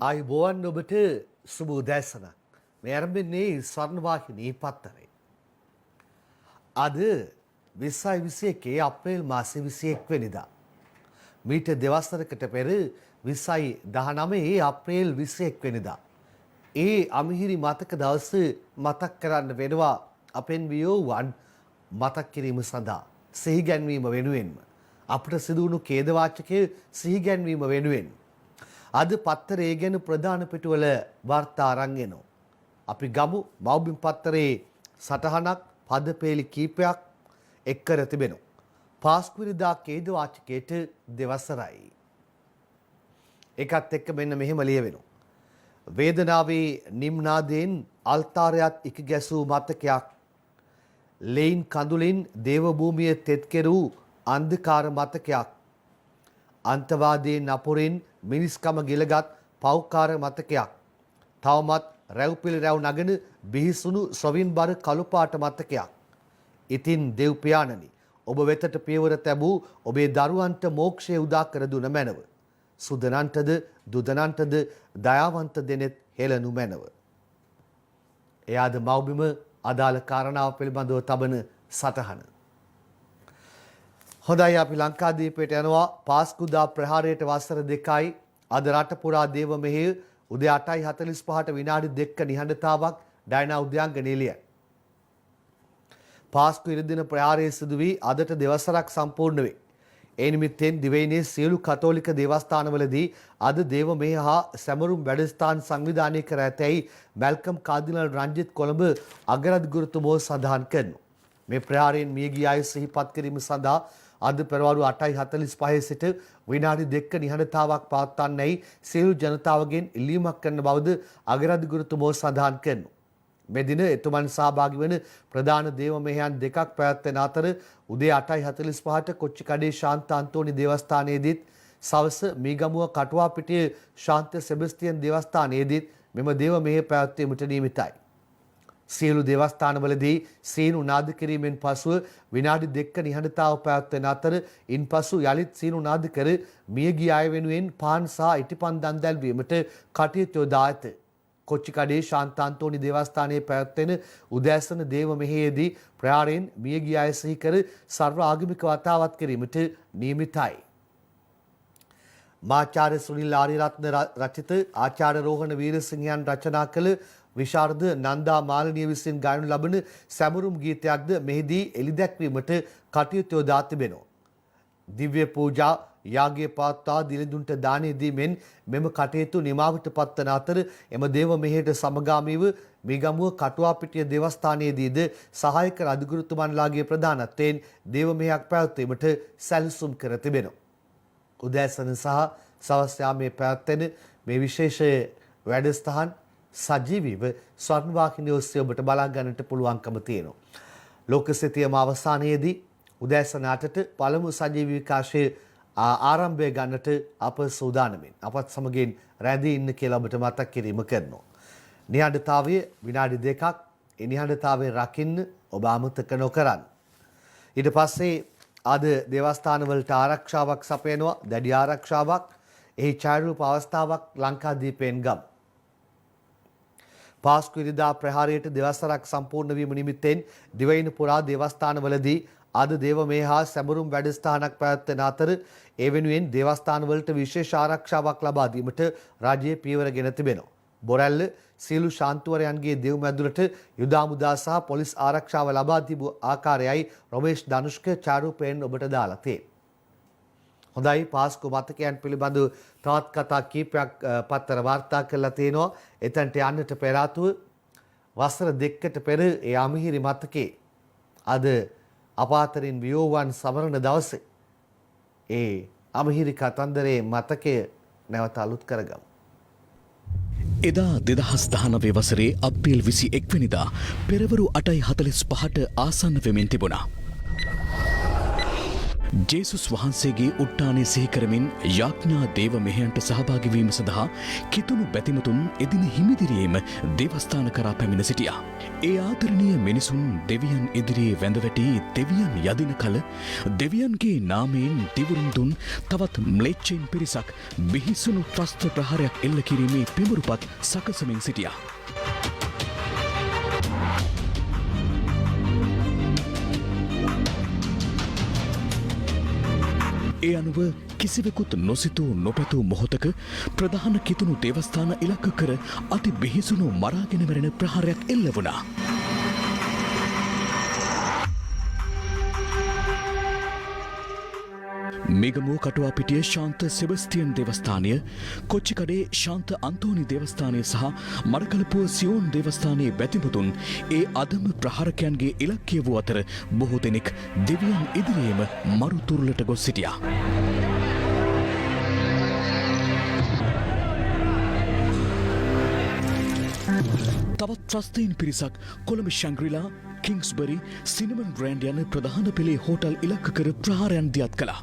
ආයුබෝවන් ඔබට සුබ උදෑසනක්. මේ ආරම්භන්නේ ස්වර්ණවාහිනී පත්තරේ. අද 2021 අප්‍රේල් මාසේ 21 වෙනිදා. මීට දෙවසරකට පෙර 2019 අප්‍රේල් 21 වෙනිදා. ඒ අමිහිරි මතක දවස මතක් කරන්න වෙනවා අපෙන් වියෝවන් මතක් කිරීම සඳහා සිහිගැන්වීම වෙනුවෙන්ම අපට සිදුවුණු ඛේදවාචකයේ සිහිගැන්වීම වෙනුවෙන් අද පත්තරේ ගැන ප්‍රධාන පිටුවල වාර්තා අරන් එනවා. අපි ගමු මව්බිම් පත්තරේ සටහනක් පදපේලි කීපයක් එක් කර තිබෙනවා. පාස්කුරිදා ඛේදවාචකයට දෙවසරයි. ඒකත් එක්ක මෙන්න මෙහෙම ලියවෙනවා. වේදනාවේ නිම්නාදයෙන් අල්තාරයත් ඉක ගැසූ මතකයක්. ලෙයින් කඳුලින් දේව භූමිය තෙත් කෙරූ අන්ධකාර මතකයක්. අන්තවාදයේ නපුරින් මිනිස්කම ගිලගත් පෞකාර මතකයක්. තවමත් රැව්පිලි රැව් නගන බිහිසුණු සොවින්බර කළුපාට මතකයක්. ඉතින් දෙව් පියාණනි ඔබ වෙතට පියවර තැබූ ඔබේ දරුවන්ට මෝක්ෂය උදා කර දුන මැනව. සුදනන්ටද දුදනන්ටද දයාවන්ත දෙනෙත් හෙළනු මැනව. එයාද මව්බිම අදාළ කාරණාව පිළිබඳව තබන සටහන. හොඳයි අපි ලංකාදීපයට යනවා. පාස්කුදා ප්‍රහාරයට වසර 2යි. අද රට පුරා දේව මෙහෙය උදේ 8:45ට විනාඩි 2ක නිහඬතාවක් ඩයනා උද්‍යාංගනයේ ලියයි. පාස්කු ඉරිදින ප්‍රහාරය සිදු වී අදට දෙවසරක් සම්පූර්ණ වේ. ඒ නිමිත්තෙන් දිවයිනේ සියලු කතෝලික දේවස්ථානවලදී අද දේව මෙහෙය හා සැමරුම් වැඩස්ථාන සංවිධානය කර ඇතැයි මැල්කම් කාදිනල් රංජිත් කොළඹ අගරාධිපතිතුමෝ සඳහන් කරනවා. මේ ප්‍රහාරයෙන් මියගිය අය සිහිපත් කිරීම සඳහා අද පෙරවරු 8:45 සිට විනාඩි 2ක නිහඬතාවක් පවත්වන්නයි සියලු ජනතාවගෙන් ඉල්ලීමක් කරන බවද අගරාධිපතිතුමෝ සඳහන් කරනවා. මේ දින එතුමන් සහභාගී වන ප්‍රධාන දේව මෙහෙයන් දෙකක් පැවැත්වෙන අතර උදේ 8:45ට කොච්චිකඩේ ශාන්ත අන්තෝනි දේවස්ථානයේදීත් සවස මීගමුව කටුවාපිටිය ශාන්ත සෙබස්තියන් දේවස්ථානයේදීත් මෙම දේව මෙහෙය පැවැත්වීමට නියමිතයි. සියලු දේවස්ථානවලදී සීනු නාද කිරීමෙන් පසුව විනාඩි 2ක නිහඬතාව පැවැත්වෙන අතර ඉන්පසු යලිත් සීනු නාද කර මියගිය අය වෙනුවෙන් පාන් සහ ඉටිපන් දන් දැල්වීමට කටයුතු යොදා ඇත. කොච්චිකඩේ ශාන්තාන්තෝනි දේවස්ථානයේ පැවැත්වෙන උදෑසන දේව මෙහෙයේදී ප්‍රහාරයෙන් මියගිය අය සිහි කර සර්ව ආගමික වතාවත් කිරීමට නියමිතයි. මාචාර්ය සුනිල් ආරියරත්න රචිත ආචාර්ය රෝහණ වීරසිංහයන් රචනා කළ විශාරද නන්දා මාලනිය විසින් ගායනු ලබන සැමරුම් ගීතයක්ද මෙහිදී එළිදැක්වීමට කටයුතු යොදා තිබෙනවා. දිව්‍ය පූජා යාගයේ පවත්වා දිලිඳුන්ට දානය දීමෙන් මෙම කටයුතු නිමාවට පත්වන අතර එම දේව මෙහෙයට සමගාමීව මීගමුව කටුවාපිටිය දේවස්ථානයේදීද සහායක රජගුරුතුමන්ලාගේ ප්‍රධානත්වයෙන් දේව මෙහෙයක් පැවැත්වීමට සැලසුම් කර තිබෙනවා. උදෑසන සහ සවස් යාමේ පැවැත්වෙන මේ විශේෂ වැඩසටහන් සජීවීව ස්වර්ණවාහිනිය ඔස්සේ ඔබට බලා ගන්නට පුළුවන්කම තියෙනවා. ලෝකසෙතියම අවසානයේදී උදෑසන 8ට පළමු සජීවී විකාශයේ ආරම්භය ගන්නට අප සූදානමින් අපත් සමගින් රැඳී ඉන්න කියලා ඔබට මතක් කිරීම කරනවා. නිහඬතාවය විනාඩි 2ක් ඒ නිහඬතාවය රකින්න ඔබ අමතක නොකරන්න. ඊට පස්සේ අද දේවස්ථාන වලට ආරක්ෂාවක් සපයනවා දැඩි ආරක්ෂාවක්. එහි ඡායාරූප අවස්ථාවක් ලංකාදීපයෙන් ගම්. පාස්කු ඉරිදා ප්‍රහාරයට දෙවසරක් සම්පූර්ණ වීම නිමිත්තෙන් දිවයින පුරා දේවස්ථානවලදී අද දේව මෙහෙය හා සැමරුම් වැඩසටහනක් පැවැත්වෙන අතර ඒ වෙනුවෙන් දේවස්ථානවලට විශේෂ ආරක්ෂාවක් ලබා දීමට රජයේ පියවර ගෙන තිබෙනවා. බොරැල්ල සීලු ශාන්තුවරයන්ගේ දේව මැදුරට යුද හමුදා සහ පොලිස් ආරක්ෂාව ලබා තිබූ ආකාරයයි රොමේෂ් ධනුෂ්ක චාරුපයෙන් ඔබට දාලා තියෙන්නේ. හොඳයි පාස්කු මතකයන් පිළිබඳව තවත් කතා කීපයක් පත්තර වාර්තා කරලා තියෙනවා. එතනට යන්නට පෙර ආතුව වසර 2කට පෙර ඒ අමිහිරි මතකේ අද අපාතරින් වියෝවන් සමරන දවසේ ඒ අමිහිරි කතන්දරේ මතකය නැවත අලුත් කරගමු. එදා 2019 වසරේ අප්‍රේල් 21 වෙනිදා පෙරවරු 8:45ට ආසන්න වෙමින් තිබුණා. ජේසුස් වහන්සේගේ උට්ටානය සිහිකරමින් යාඥා දේව මෙහෙයන්ට සහභාගී වීම සඳහා කිතුණු බැතිමතුන් එදින හිමිදිරියේම දේවස්ථාන කරා පැමිණ සිටියා. ඒ ආදරණීය මිනිසුන් දෙවියන් ඉදිරියේ වැඳ වැටි දෙවියන් යදින කල දෙවියන්ගේ නාමයෙන් දිවුරුම් දුන් තවත් ම්ලේච්ඡයින් පිරිසක් බිහිසුණු ත්‍රස්ත ප්‍රහාරයක් එල්ල කිරීමේ පිඹුරුපත් සකසමින් සිටියා. ඒ අනුව කිසිවෙකුත් නොසිතූ නොපැතූ මොහොතක ප්‍රධාන කිතුණු දේවස්ථාන ඉලක්ක කර අති බිහිසුණු මරාගෙන මැරෙන ප්‍රහාරයක් එල්ල වුණා. මිගමුව කටුවාපිටිය ශාන්ත සෙබස්තියන් දේවස්ථානය, කොච්චිකඩේ ශාන්ත අන්තෝනි දේවස්ථානය සහ මඩකලපුව සියෝන් දේවස්ථානයේ බැතිමතුන් ඒ අදම ප්‍රහාරකයන්ගේ ඉලක්කය වූ අතර බොහෝ දෙනෙක් දෙවියන් ඉදිරියේම මරු තුරුලට ගොස් සිටියා. තවත් ත්‍රස්තයින් පිරිසක් කොළඹ ශැංග්‍රීලා, කිංස්බරි, සිනමන් ග්‍රෑන්ඩ් යන ප්‍රධාන පෙළේ හෝටල් ඉලක්ක කර ප්‍රහාරයන් දියත් කළා.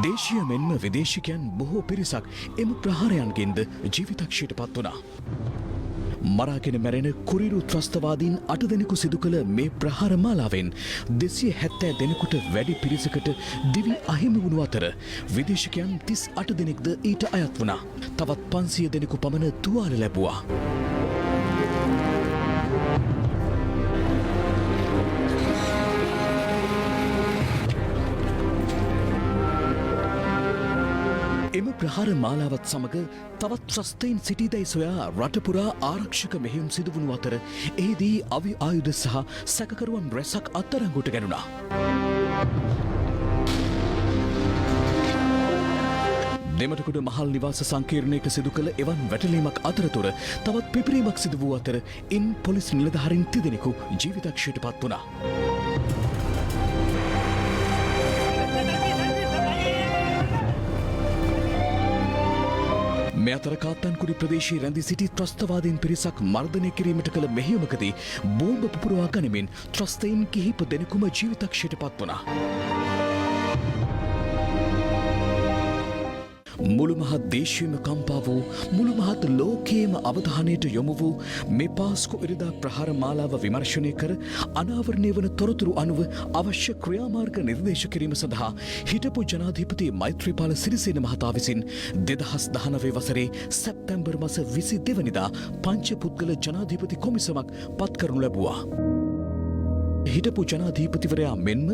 දේශීය මෙන්ම විදේශිකයන් බොහෝ පිරිසක් එම ප්‍රහාරයන්ගෙන්ද ජීවිතක්ෂයට පත් වුණා. මරාගෙන මැරෙන කුරිරු ත්‍රස්තවාදීන් 8 දෙනෙකු සිදු කළ මේ ප්‍රහාර මාලාවෙන් 270 දෙනෙකුට වැඩි පිරිසකට දිවි අහිමි වුණු අතර විදේශිකයන් 38 දෙනෙක්ද ඊට අයත් වුණා. තවත් 500 දෙනෙකු පමණ තුවාල ලැබුවා. එම ප්‍රහාර මාලාවත් සමග තවත් ත්‍රස්තයින් සිටිදැයි සොයා රටපුරා ආරක්ෂක මෙහෙයුම් සිදුවුණු අතර එහිදී අවි ආයුධ සහ සැකකරුවන් රැසක් අත්අඩංගුවට ගැනුණා. දෙමටකුඩ මහල් නිවාස සංකීර්ණයක සිදු කළ එවන් වැටලීමක් අතරතුර තවත් පිපිරීමක් සිදු වූ අතර ඉන් පොලිස් නිලධාරීන් 30 දෙනෙකු ජීවිතක්ෂයට පත් වුණා. මේ අතර කාත්තන්කුඩි ප්‍රදේශයේ රැඳී සිටි ත්‍රස්තවාදීන් පිරිසක් මර්ධනය කිරීමට කළ මෙහෙයුමකදී බෝම්බ පුපුරවා ගනිමින් ත්‍රස්තයින් කිහිප දෙනෙකුම ජීවිතක්ෂයට පත් වුණා. මුළු මහත් දේශයේම කම්පා වූ මුළු මහත් ලෝකයේම අවධානයට යොමු වූ මේ පාස්කු ඉරිදා ප්‍රහාර මාලාව විමර්ශනය කර අනාවරණය වන තොරතුරු අනුව අවශ්‍ය ක්‍රියාමාර්ග නිර්දේශ කිරීම සඳහා හිටපු ජනාධිපති මෛත්‍රීපාල සිරිසේන මහතා විසින් 2019 වසරේ සැප්තැම්බර් මාස 22 වෙනිදා පංච පුද්ගල ජනාධිපති කොමිසමක් පත් කරනු ලැබුවා. හිටපු ජනාධීපතිවරයා මෙන්ම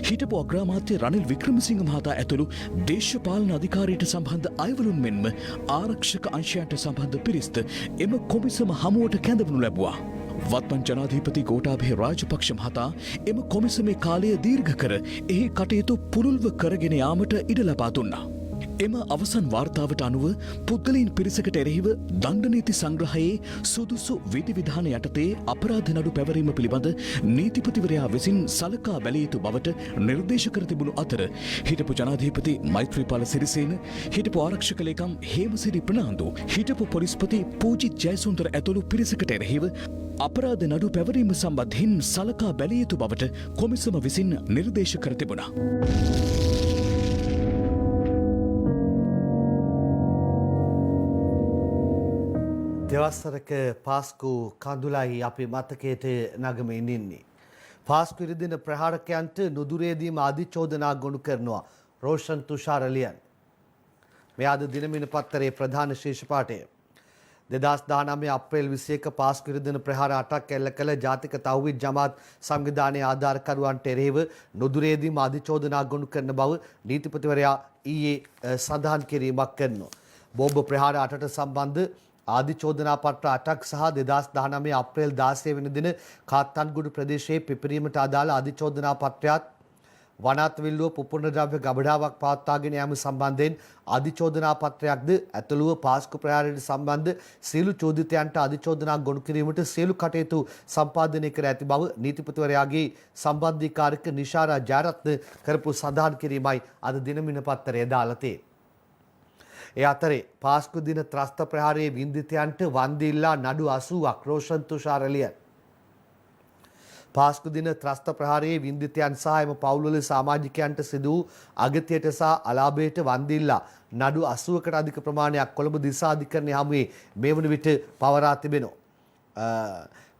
හිටපු අග්‍රාමාත්‍ය රනිල් වික්‍රමසිංහ මහතා ඇතුළු දේශපාලන අධිකාරියට සම්බන්ධ අයවලුන් මෙන්ම ආරක්ෂක අංශයන්ට සම්බන්ධ පිරිස්ද එම කොමිසම හමුවට කැඳවනු ලැබුවා. වත්මන් ජනාධීපති ගෝඨාභය රාජපක්ෂ මහතා එම කොමිසමේ කාලය දීර්ඝ කර එහි කටයුතු පුළුල්ව කරගෙන යාමට ඉඩ ලබා දුන්නා. එම අවසන් වාර්තාවට අනුව පුද්ගලයින් පිරිසකට එරෙහිව දණ්ඩ නීති සංග්‍රහයේ සුදුසු විධිවිධාන යටතේ අපරාධ නඩු පැවරීම පිළිබඳ නීතිපතිවරයා විසින් සලකා බැලිය යුතු බවට නිර්දේශ කර තිබුණු අතර හිටපු ජනාධිපති මෛත්‍රීපාල සිරිසේන, හිටපු ආරක්ෂක ලේකම් හේමසිරි ප්‍රනාන්දු, හිටපු පොලිස්පති පූජිත් ජයසුන්දර ඇතුළු පිරිසකට එරෙහිව අපරාධ නඩු පැවරීම සම්බන්ධයෙන් සලකා බැලිය යුතු බවට කොමිසම විසින් නිර්දේශ කර තිබුණා. දෙවස්සරක පාස්කු කඳුලයි අපි මතකයට නගමින් ඉන්නේ. පාස්කු ඉරිදින ප්‍රහාරකයන්ට නුදුරේදීම අධිචෝදනා ගොනු කරනවා රෝෂන් තුෂාරලියන්. මේ අද දිනමින පත්තරේ ප්‍රධාන ශීර්ෂපාඨය. 2019 අප්‍රේල් 21 පාස්කු ඉරිදින ප්‍රහාර 8ක් එල්ල කළ ජාතික තව්හීද් ජමාත් සංවිධානයේ ආධාරකරුවන්ට එරෙහිව නුදුරේදීම අධිචෝදනා ගොනු කරන බව නීතිපතිවරයා ඊයේ සඳහන් කිරීමක් කරනවා. බෝම්බ ප්‍රහාර 8ට සම්බන්ධ ආධිචෝදනා පත්‍ර 8ක් සහ 2019 අප්‍රේල් 16 වෙනි දින කාත්තන්ගුඩු ප්‍රදේශයේ පිපිරීමට අදාළ ආධිචෝදනා පත්‍රයත් වනාත්විල්ලුව පුපුරන ද්‍රව්‍ය ගබඩාවක් පවත්වාගෙන යාම සම්බන්ධයෙන් අධිචෝදනා පත්‍රයක්ද ඇතුළුව පාස්කු ප්‍රහාරයට සම්බන්ධ සියලු චෝදිතයන්ට අධිචෝදනා ගොනු කිරීමට සියලු කටයුතු සම්පාදනය කර ඇති බව නීතිපතිවරයාගේ සම්බන්ධීකාරක නිශාරා ජයරත්න කරපු සඳහන් කිරීමයි අද දිනමින පත්තරය දාලා තියෙන්නේ. ඒ අතරේ පාස්කු දින ත්‍රස්ත ප්‍රහාරයේ වින්දිතයන්ට වන්දි ඉල්ලා නඩු 80ක් රෝෂන් තුෂාර එළිය. පාස්කු දින ත්‍රස්ත ප්‍රහාරයේ වින්දිතයන් සහ එම පවුල්වල සමාජිකයන්ට සිදු වූ අගතියට සහ අලාභයට වන්දි ඉල්ලා නඩු 80කට අධික ප්‍රමාණයක් කොළඹ දිසා අධිකරණයේ හමුවේ මේ වන විට පවරා තිබෙනවා.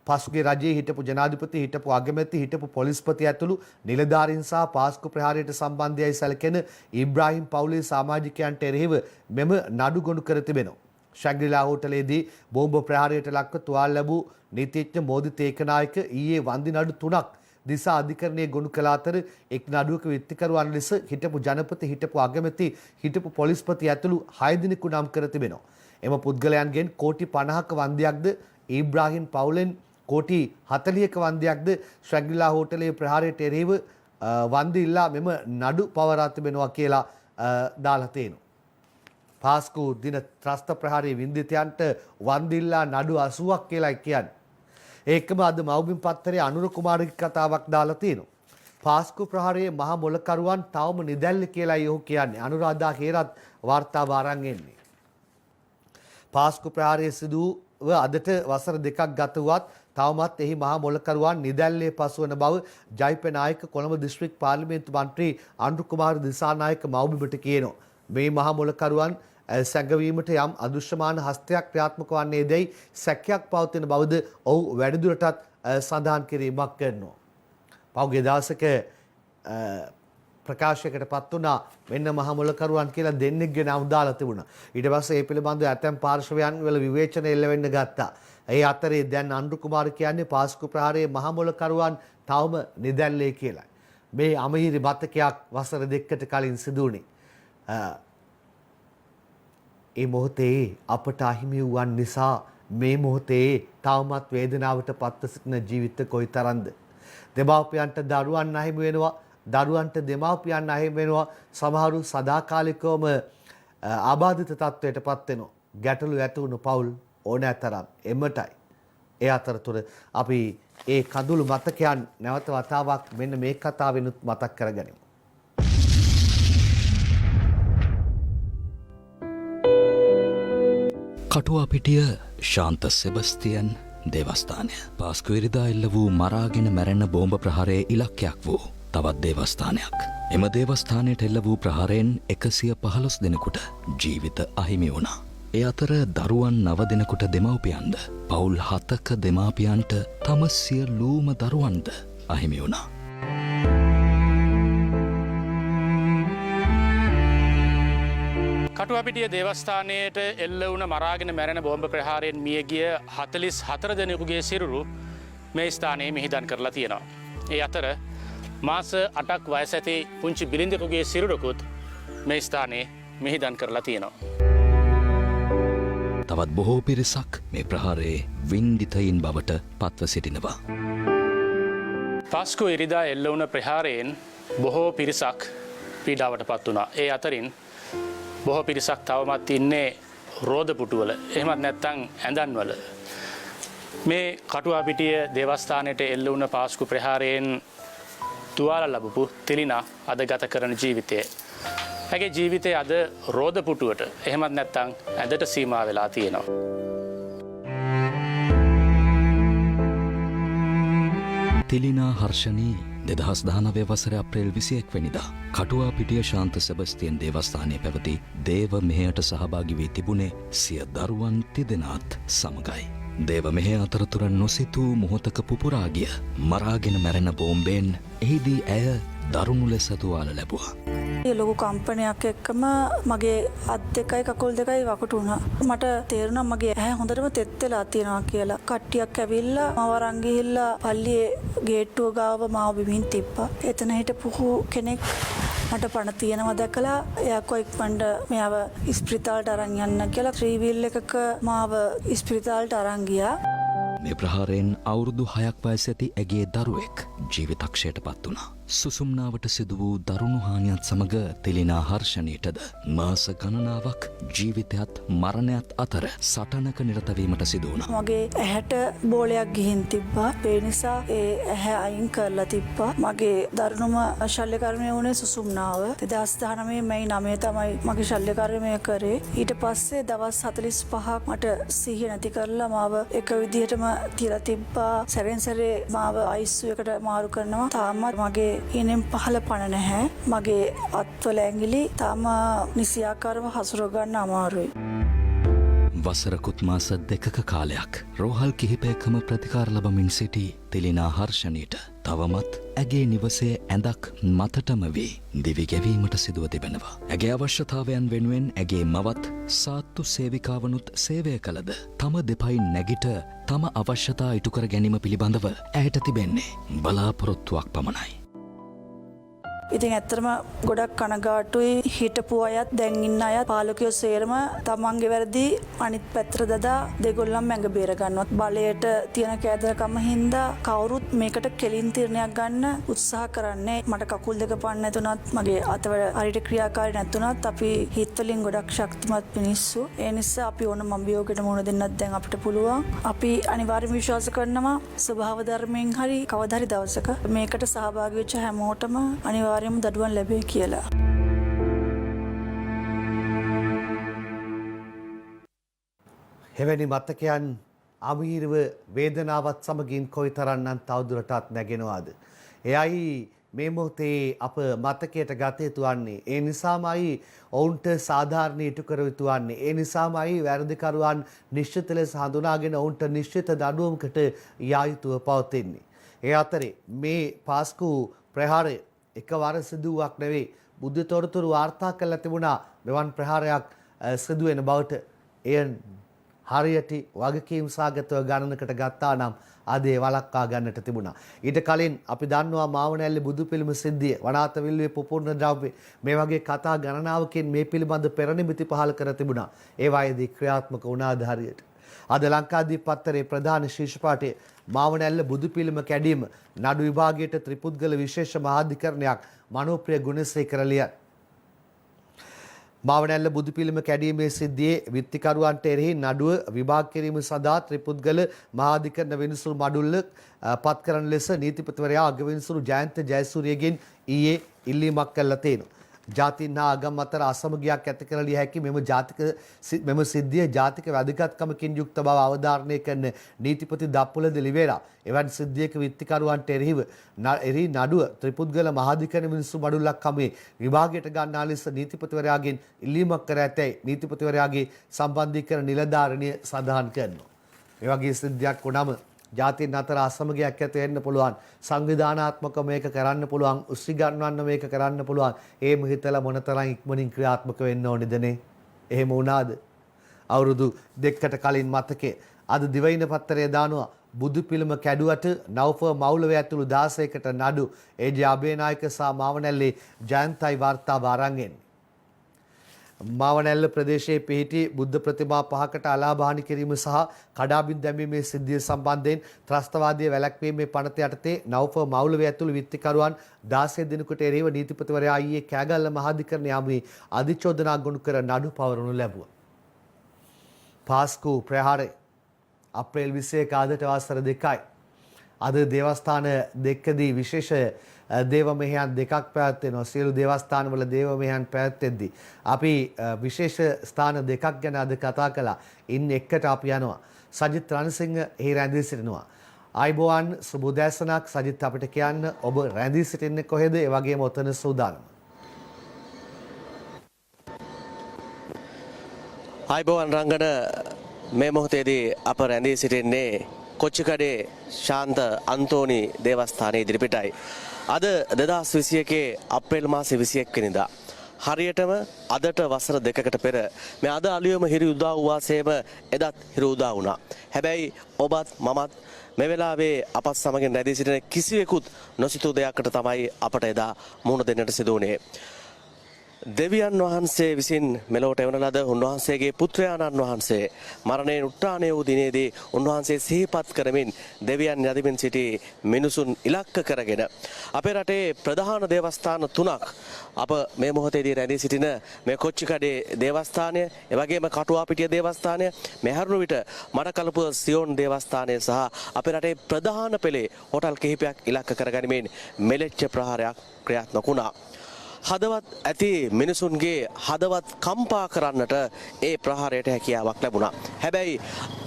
පාස්කුගේ රජයේ හිටපු ජනාධිපති හිටපු අගමැති හිටපු පොලිස්පති ඇතුළු නිලධාරීන් සහ පාස්කු ප්‍රහාරයට සම්බන්ධයයි සැලකෙන ඉබ්‍රාහිම් පවුලේ සමාජිකයන්ට එරෙහිව මෙම නඩු ගොනු කර තිබෙනවා. ශැග්‍රිලා හෝටලයේදී බෝම්බ ප්‍රහාරයට ලක්ව තුවාල ලැබූ නීතිඥ මෝදි තේකනායක ඊයේ වන්දි නඩු 3ක් දිසා අධිකරණයේ ගොනු කළ අතර එක් නඩුවක විත්තිකරුවන් ලෙස හිටපු ජනපති හිටපු අගමැති හිටපු පොලිස්පති ඇතුළු 6 දිනෙකු නම් කර තිබෙනවා. එම පුද්ගලයන්ගෙන් කෝටි 50ක වන්දියක්ද ඉබ්‍රාහිම් පවුලෙන් කෝටි 40ක වන්දියක්ද ශැග්‍රිලා හෝටලයේ ප්‍රහාරයට එරෙහිව වන්දි ඉල්ලා මෙම නඩු පවරා තිබෙනවා කියලා දාලා තියෙනවා. පාස්කු දින ත්‍රස්ත ප්‍රහාරයේ වින්දිතයන්ට වන්දි ඉල්ලා නඩු 80ක් කියලා කියන්නේ. ඒකම අද මව්බිම් පත්තරේ අනුර කුමාරගේ කතාවක් දාලා තියෙනවා. පාස්කු ප්‍රහාරයේ මහා මොලකරුවන් තවම නිදැල්ල කියලායි ඔහු කියන්නේ. අනුරාධා හේරත් වාර්තාව අරන් එන්නේ. පාස්කු ප්‍රහාරයේ සිදුව අදට වසර 2ක් ගත වුවත් තවමත් එහි මහා මොලකරුවන් නිදැල්ලේ පසුවන බව ජයිප නායක කොළඹ දිස්ත්‍රික් පාර්ලිමේන්තු මන්ත්‍රී අනුර කුමාර දිසානායක මව්බිමට කියනවා. මේ මහා මොලකරුවන් සැඟවීමට යම් අදෘශ්‍යමාන හස්තයක් ක්‍රියාත්මක වන්නේ දැයි සැකයක් පවතින බවද ඔහු වැඩිදුරටත් සඳහන් කිරීමක් කරනවා. පහුගිය දවසක ප්‍රකාශයකට පත් වුණා මෙන්න මහා මොලකරුවන් කියලා දෙන්නෙක්ගේ නම් දාලා තිබුණා. ඊට පස්සේ ඒ පිළිබඳව ඇතැම් පාර්ශවයන් වල විවේචන එල්ල වෙන්න ගත්තා. ඒ අතරේ දැන් අනුර කුමාර කියන්නේ පාස්කු ප්‍රහාරයේ මහා මොලකරුවන් තවම නිදැල්ලේ කියලා. මේ අමහිරි මතකයක් වසර 2කට කලින් සිදු වුණේ. ඒ මොහොතේ අපට අහිමි වූවන් නිසා මේ මොහොතේ තවමත් වේදනාවට පත්ව සිටින ජීවිත කොයිතරම්ද. දෙමාපියන්ට දරුවන් අහිමි වෙනවා. දරුවන්ට දෙමාපියන් අහිමි වෙනවා. සමහරු සදාකාලිකවම ආබාධිත තත්වයට පත් වෙනවා. ගැටලු ඇති වුණු පවුල් ඕනෑතරම් එමටයි. ඒ අතරතුර අපි ඒ කඳුළු මතකයන් නැවත වතාවක් මෙන්න මේ කතාවෙනුත් මතක් කරගනිමු. කටුවාපිටිය ශාන්ත සෙබස්තියන් දේවස්ථානය පාස්කු ඉරිදා එල්ල වූ මරාගෙන මැරෙන බෝම්බ ප්‍රහාරයේ ඉලක්කයක් වූ තවත් දේවස්ථානයක්. එම දේවස්ථානයට එල්ල වූ ප්‍රහාරයෙන් 115 දෙනෙකුට ජීවිත අහිමි වුණා. ඒ අතර දරුවන් 9 දෙනෙකුට දෙමව්පියන්ද පවුල් 7ක දෙමාපියන්ට තම සියලුම දරුවන්ද අහිමි වුණා. කටුවපිටිය දේවස්ථානයට එල්ල වුණ මරාගෙන මැරෙන බෝම්බ ප්‍රහාරයෙන් මියගිය 44 දෙනෙකුගේ සිරුරු මේ ස්ථානයේ මිහිදන් කරලා තියෙනවා. ඒ අතර මාස 8ක් වයස ඇති පුංචි බිරිඳෙකුගේ සිරුරකුත් මේ ස්ථානයේ මිහිදන් කරලා තියෙනවා. තවත් බොහෝ පිරිසක් මේ ප්‍රහාරයේ වින්දිතයින් බවට පත්ව සිටිනවා. පාස්කු ඉරිදා එල්ල වුණ ප්‍රහාරයෙන් බොහෝ පිරිසක් පීඩාවට පත් වුණා. ඒ අතරින් බොහෝ පිරිසක් තවමත් ඉන්නේ රෝදපුටුවල එහෙමත් නැත්තං ඇඳන්වල. මේ කටුවාපිටිය දේවස්ථානයට එල්ල වුණ පාස්කු ප්‍රහාරයෙන් තුවාල ලබපු තිලිනා අද ගත කරන ජීවිතය. ඇගේ ජීවිතය අද රෝදපුටුවට එහෙමත් නැත්තං ඇඳට සීමා වෙලා තියෙනවා. තිලිනා හර්ෂණී 2019 වසර අප්‍රේල් 21 වෙනිදා කටුවාපිටිය ශාන්ත සෙබස්තියන් දේවස්ථානයේ පැවති දේව මෙහෙයට සහභාගී වී තිබුණේ සිය දරුවන් තිදෙනාත් සමගයි. දේව මෙහෙය අතරතුර නොසිතූ මොහොතක පුපුරා ගිය මරාගෙන මැරෙන බෝම්බෙන් එහිදී ඇය දරුණු ලෙස තුවාල ලැබුවා. ලොකු කම්පනයක් එක්කම මගේ අත් දෙකයි කකුල් දෙකයි වකුටු වුණා. මට තේරුණා මගේ ඇහැ හොඳටම තෙත් වෙලා තියෙනවා කියලා. කට්ටියක් ඇවිල්ලා මාව අරන් ගිහිල්ලා පල්ලියේ ගේට්ටුව ගාව මාව බිමින් තිබ්බා. එතන හිටපු කෙනෙක් මට පණ තියෙනවා දැකලා එයා කොයික්මන්ඩ මෙයාව ඉස්පිරිතාලට අරන් යන්න කියලා ත්‍රීවීල් එකක මාව ඉස්පිරිතාලට අරන් ගියා. මේ ප්‍රහාරයෙන් අවුරුදු 6ක් වයස ඇති ඇගේ දරුවෙක් ජීවිතක්ෂයට පත් වුණා. සුසුම්නාවට සිදු වූ දරුණු හානියත් සමග තිලිනා හර්ෂණීටද මාස ගණනාවක් ජීවිතයත් මරණයත් අතර සටනක නිරතවීමට සිදුවුණ. මගේ ඇහැට බෝලයක් ගිහින් තිබ්බා. ඒ නිසා ඒ ඇහැ අයින් කරලා තිබ්බා. මගේ දරුණුම ශල්‍යකර්මය වුණේ සුසුම්නාව. 2019 මැයි 9 තමයි මගේ ශල්‍යකර්මය කරේ. ඊට පස්සේ දවස් 45ක් මට සිහිය නැති කරලා මාව එක විදිහටම තියලා තිබ්බා. සැරෙන් සැරේ මාව ICU එකට මාරු කරනවා. තාමත් මගේ ඉනෙන් පහළ පණ නැහැ. මගේ අත්වල ඇඟිලි තාම නිසියාකාරව හසුර ගන්න අමාරුයි. වසරකුත් මාස දෙකක කාලයක් රෝහල් කිහිපයකම ප්‍රතිකාර ලබමින් සිටි තිලිනා හර්ෂණීට තවමත් ඇගේ නිවසේ ඇඳක් මතටම වී දිවි ගෙවීමට සිදුව තිබෙනවා. ඇගේ අවශ්‍යතාවයන් වෙනුවෙන් ඇගේ මවත් සාත්තු සේවිකාවනුත් සේවය කළද තම දෙපයින් නැගිට තම අවශ්‍යතා ඉටුකර ගැනීම පිළිබඳව ඇයට තිබෙන්නේ බලාපොරොත්තුවක් පමණයි. ඉතින් ඇත්තටම ගොඩක් කනගාටුයි. හිටපු අයත් දැන් ඉන්න අයත් පාලකයෝ සේරම තමන්ගේ වැරදි අනිත් පැත්තට දදා දෙගොල්ලන් මැඟ බේර ගන්නවත් බලයට තියෙන කෑදරකම හින්දා කවුරුත් මේකට කෙලින් තීරණයක් ගන්න උත්සාහ කරන්නේ. මට කකුල් දෙක පන්න නැතුණත් මගේ අතවල හරියට ක්‍රියාකාරී නැතුණත් අපි හිත වලින් ගොඩක් ශක්තිමත් මිනිස්සු. ඒ නිසා අපි ඕන අභියෝගයකට මුහුණ දෙන්නත් දැන් අපිට පුළුවන්. අපි අනිවාර්යයෙන් විශ්වාස කරනවා ස්වභාව ධර්මයෙන් හරි කවදා හරි දවසක මේකට සහභාගී වෙච්ච හැමෝටම අනිවාර්යයෙන් දඩුවම් ලැබේ කියලා. එවැනි මතකයන් අමීරව වේදනාවත් සමගින් කොයිතරම්නම් තවදුරටත් නැගෙනවාද? එයයි මේ මොහොතේ අප මතකයට ගත යුතු වන්නේ. ඒ නිසාමයි ඔවුන්ට සාධාරණ ඉටු කර යුතු වන්නේ. ඒ නිසාමයි වැරදිකරුවන් නිශ්චිත ලෙස හඳුනාගෙන ඔවුන්ට නිශ්චිත දඬුවමකට යා යුතුව පවතින්නේ. ඒ අතරේ මේ පාස්කු ප්‍රහාරය එකවර සිදුවක් නෙවෙයි. බුද්ධ තොරතුරු වාර්තා කරලා තිබුණා මෙවන් ප්‍රහාරයක් සිදුවෙන බවට. එය හරියට වගකීම් සාගතව ගණනකට ගත්තා නම් ආදී වළක්වා ගන්නට තිබුණා. ඊට කලින් අපි දන්නවා මාවනැල්ලේ බුදු පිළිම සිද්ධිය, වනාත විල්ලුවේ පුපුරන ද්‍රව්‍ය මේ වගේ කතා ගණනාවකින් මේ පිළිබඳ පෙරනිමිති පහල කර තිබුණා. ඒ වයේදී ක්‍රියාත්මක වුණාද හරියට. අද ලංකාදීප පත්තරේ ප්‍රධාන ශීර්ෂ පාඨයේ මාවනැල්ල බුදු පිළිම කැඩීම නඩු විභාගයට ත්‍රිපුද්ගල විශේෂ මහාධිකරණයක් මනෝප්‍රිය ගුණසේකර ලියන. මාවනැල්ල බුදු පිළිම කැඩීමේ සිද්ධියේ විත්තිකරුවන්ට එරෙහි නඩුව විභාග කිරීම සඳහා ත්‍රිපුද්ගල මහාධිකරණ විනිසුරු මඩුල්ල පත් කරන ලෙස නීතිපතිවරයා අගවිනිසුරු ජයන්ත ජයසූරියගෙන් ඊයේ ඉල්ලීමක් කළා තියෙනවා. ජාතීන් හා ආගම් අතර අසමගියක් ඇති කරලිය හැකි මෙම සිද්ධිය ජාතික වැදගත්කමකින් යුක්ත බව අවධාරණය කරන නීතිපති දප්පුල දෙලිවේරා එවැනි සිද්ධියක විත්තිකරුවන්ට එරෙහි නඩුව ත්‍රිපුද්ගල මහාධිකරණ මිනිස්සු මඩුල්ලක් හමුවේ විභාගයට ගන්නා ලෙස නීතිපතිවරයාගෙන් ඉල්ලීමක් කර ඇතැයි නීතිපතිවරයාගේ සම්බන්ධීකරණ නිලධාරණිය සඳහන් කරනවා. මේ වගේ සිද්ධියක් වුණම ජාතීන් අතර අසමගියක් ඇති වෙන්න පුළුවන්. සංවිධානාත්මක මේක කරන්න පුළුවන්. උස්සි ගන්නවන්න මේක කරන්න පුළුවන්. එහෙම හිතලා මොනතරම් ඉක්මනින් ක්‍රියාත්මක වෙන්න ඕනේදනේ. එහෙම වුණාද? අවුරුදු දෙකකට කලින් මතකේ අද දිවයින පත්තරය දානවා බුදු පිළිම කැඩුවට නවපව මවුලව ඇතුළු 16කට නඩු. ඒ.ජේ. අබේනායක සහ මාවනැල්ලේ ජයන්තයි වාර්තාව අරන් එන්නේ. මාවනැල්ල ප්‍රදේශයේ පිහිටි බුද්ධ ප්‍රතිමා 5කට අලාභානි කිරීම සහ කඩාබින් දැමීමේ සිද්ධිය සම්බන්ධයෙන් ත්‍රස්තවාදයේ වැළැක්වීමේ පනත යටතේ නවපව මවුලව ඇතුළු විත්තිකරුවන් 16 දිනකට එරෙහිව නීතිපතිවරයා ඊයේ කෑගල්ල මහාධිකරණයේ යමුවේ අධිචෝදනා ගොනු කර නඩු පවරනු ලැබුවා. පාස්කු ප්‍රහාරය අප්‍රේල් 21 අදට වසර 2යි. අද දේවස්ථාන දෙකදී විශේෂ දේව මෙහෙයන් දෙකක් පැවැත්වෙනවා. සියලු දේවස්ථානවල දේව මෙහෙයන් පැවැත්වෙද්දී අපි විශේෂ ස්ථාන දෙකක් ගැන අද කතා කළා. ඉන් එකට අපි යනවා. සජිත් රණසිංහ එහි රැඳී සිටිනවා. ආයිබෝවන් සුබෝදෑසනක් සජිත් අපිට කියන්න ඔබ රැඳී සිටින්නේ කොහෙද? ඒ වගේම ඔතන සූදානම. ආයිබෝවන් රංගන මේ මොහොතේදී අප රැඳී සිටින්නේ කොච්චිකඩේ ශාන්ත අන්තෝනි දේවස්ථානයේ ඉදිරිපිටයි. අද 2021 අප්‍රේල් මාසේ 21 වෙනිදා හරියටම අදට වසර දෙකකට පෙර මේ අද අලුයම හිරි උදා වූ වාසයේම එදත් හිරි උදා වුණා. හැබැයි ඔබත් මමත් මේ වෙලාවේ අපත් සමගින් රැඳී සිටින කිසිවෙකුත් නොසිතූ දෙයකට තමයි අපට එදා මුහුණ දෙන්නට සිදු වුණේ. දෙවියන් වහන්සේ විසින් මෙලොවට එවන ලද උන්වහන්සේගේ පුත්‍රයාණන් වහන්සේ මරණයෙන් උත්ථානය වූ දිනේදී උන්වහන්සේ සිහිපත් කරමින් දෙවියන් යදිමින් සිටි මිනිසුන් ඉලක්ක කරගෙන අපේ රටේ ප්‍රධාන දේවස්ථාන තුනක් අප මේ මොහොතේදී රැඳී සිටින මේ කොච්චිකඩේ දේවස්ථානය, එවැගේම කටුවාපිටිය දේවස්ථානය, මෙහරුණු විට මඩකලපුව සියොන් දේවස්ථානය සහ අපේ රටේ ප්‍රධාන පෙළේ හෝටල් කිහිපයක් ඉලක්ක කරගනිමින් මෙලෙච්ච ප්‍රහාරයක් ක්‍රියාත්මක වුණා. හදවත් ඇති මිනිසුන්ගේ හදවත් කම්පා කරන්නට ඒ ප්‍රහාරයට හැකියාවක් ලැබුණා. හැබැයි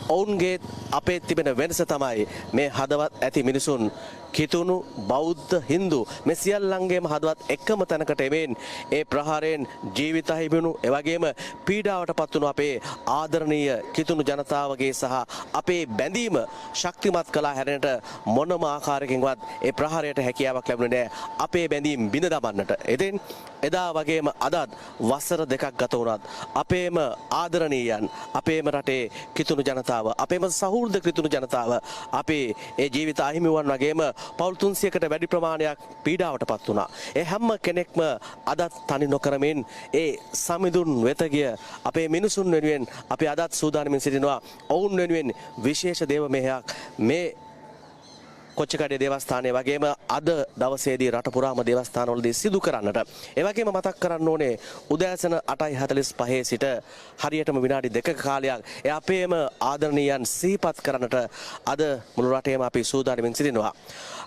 ඔවුන්ගේ අපේ තිබෙන වෙනස තමයි මේ හදවත් ඇති මිනිසුන් කිතුණු බෞද්ධ හින්දු මේ සියල්ලන්ගේම හදවත් එකම තැනකට එමින් ඒ ප්‍රහාරයෙන් ජීවිත හිමිවුණු එවැගේම පීඩාවට පත් වුණු අපේ ආදරණීය කිතුණු ජනතාවගේ සහ අපේ බැඳීම ශක්තිමත් කළා හැරෙන්නට මොනම ආකාරයකින්වත් ඒ ප්‍රහාරයට හැකියාවක් ලැබුණේ නැහැ අපේ බැඳීම් බිඳ දමන්නට. ඉතින් එදා වගේම අදත් වසර දෙකක් ගත වුණත් අපේම ආදරණීයයන් අපේම රටේ කිතුණු ජනතාව අපේම සහෘද කිතුණු ජනතාව අපේ ඒ ජීවිත අහිමිවන් වගේම පවුල් 300කට වැඩි ප්‍රමාණයක් පීඩාවට පත් වුණා. ඒ හැම කෙනෙක්ම අදත් තනි නොකරමින් ඒ සමිඳුන් වෙත ගිය අපේ මිනිසුන් වෙනුවෙන් අපි අදත් සූදානම්ින් සිටිනවා. ඔවුන් වෙනුවෙන් විශේෂ දේව මෙහෙයක් මේ කොච්චිකඩේ දේවස්ථානයේ වගේම අද දවසේදී රට පුරාම දේවස්ථානවලදී සිදු කරන්නට. ඒ වගේම මතක් කරන්න ඕනේ උදෑසන 8:45 සිට හරියටම විනාඩි 2ක කාලයක් ඒ අපේම ආදරණීයන් සිහිපත් කරන්නට අද මුළු රටේම අපි සූදානම්ින් සිටිනවා.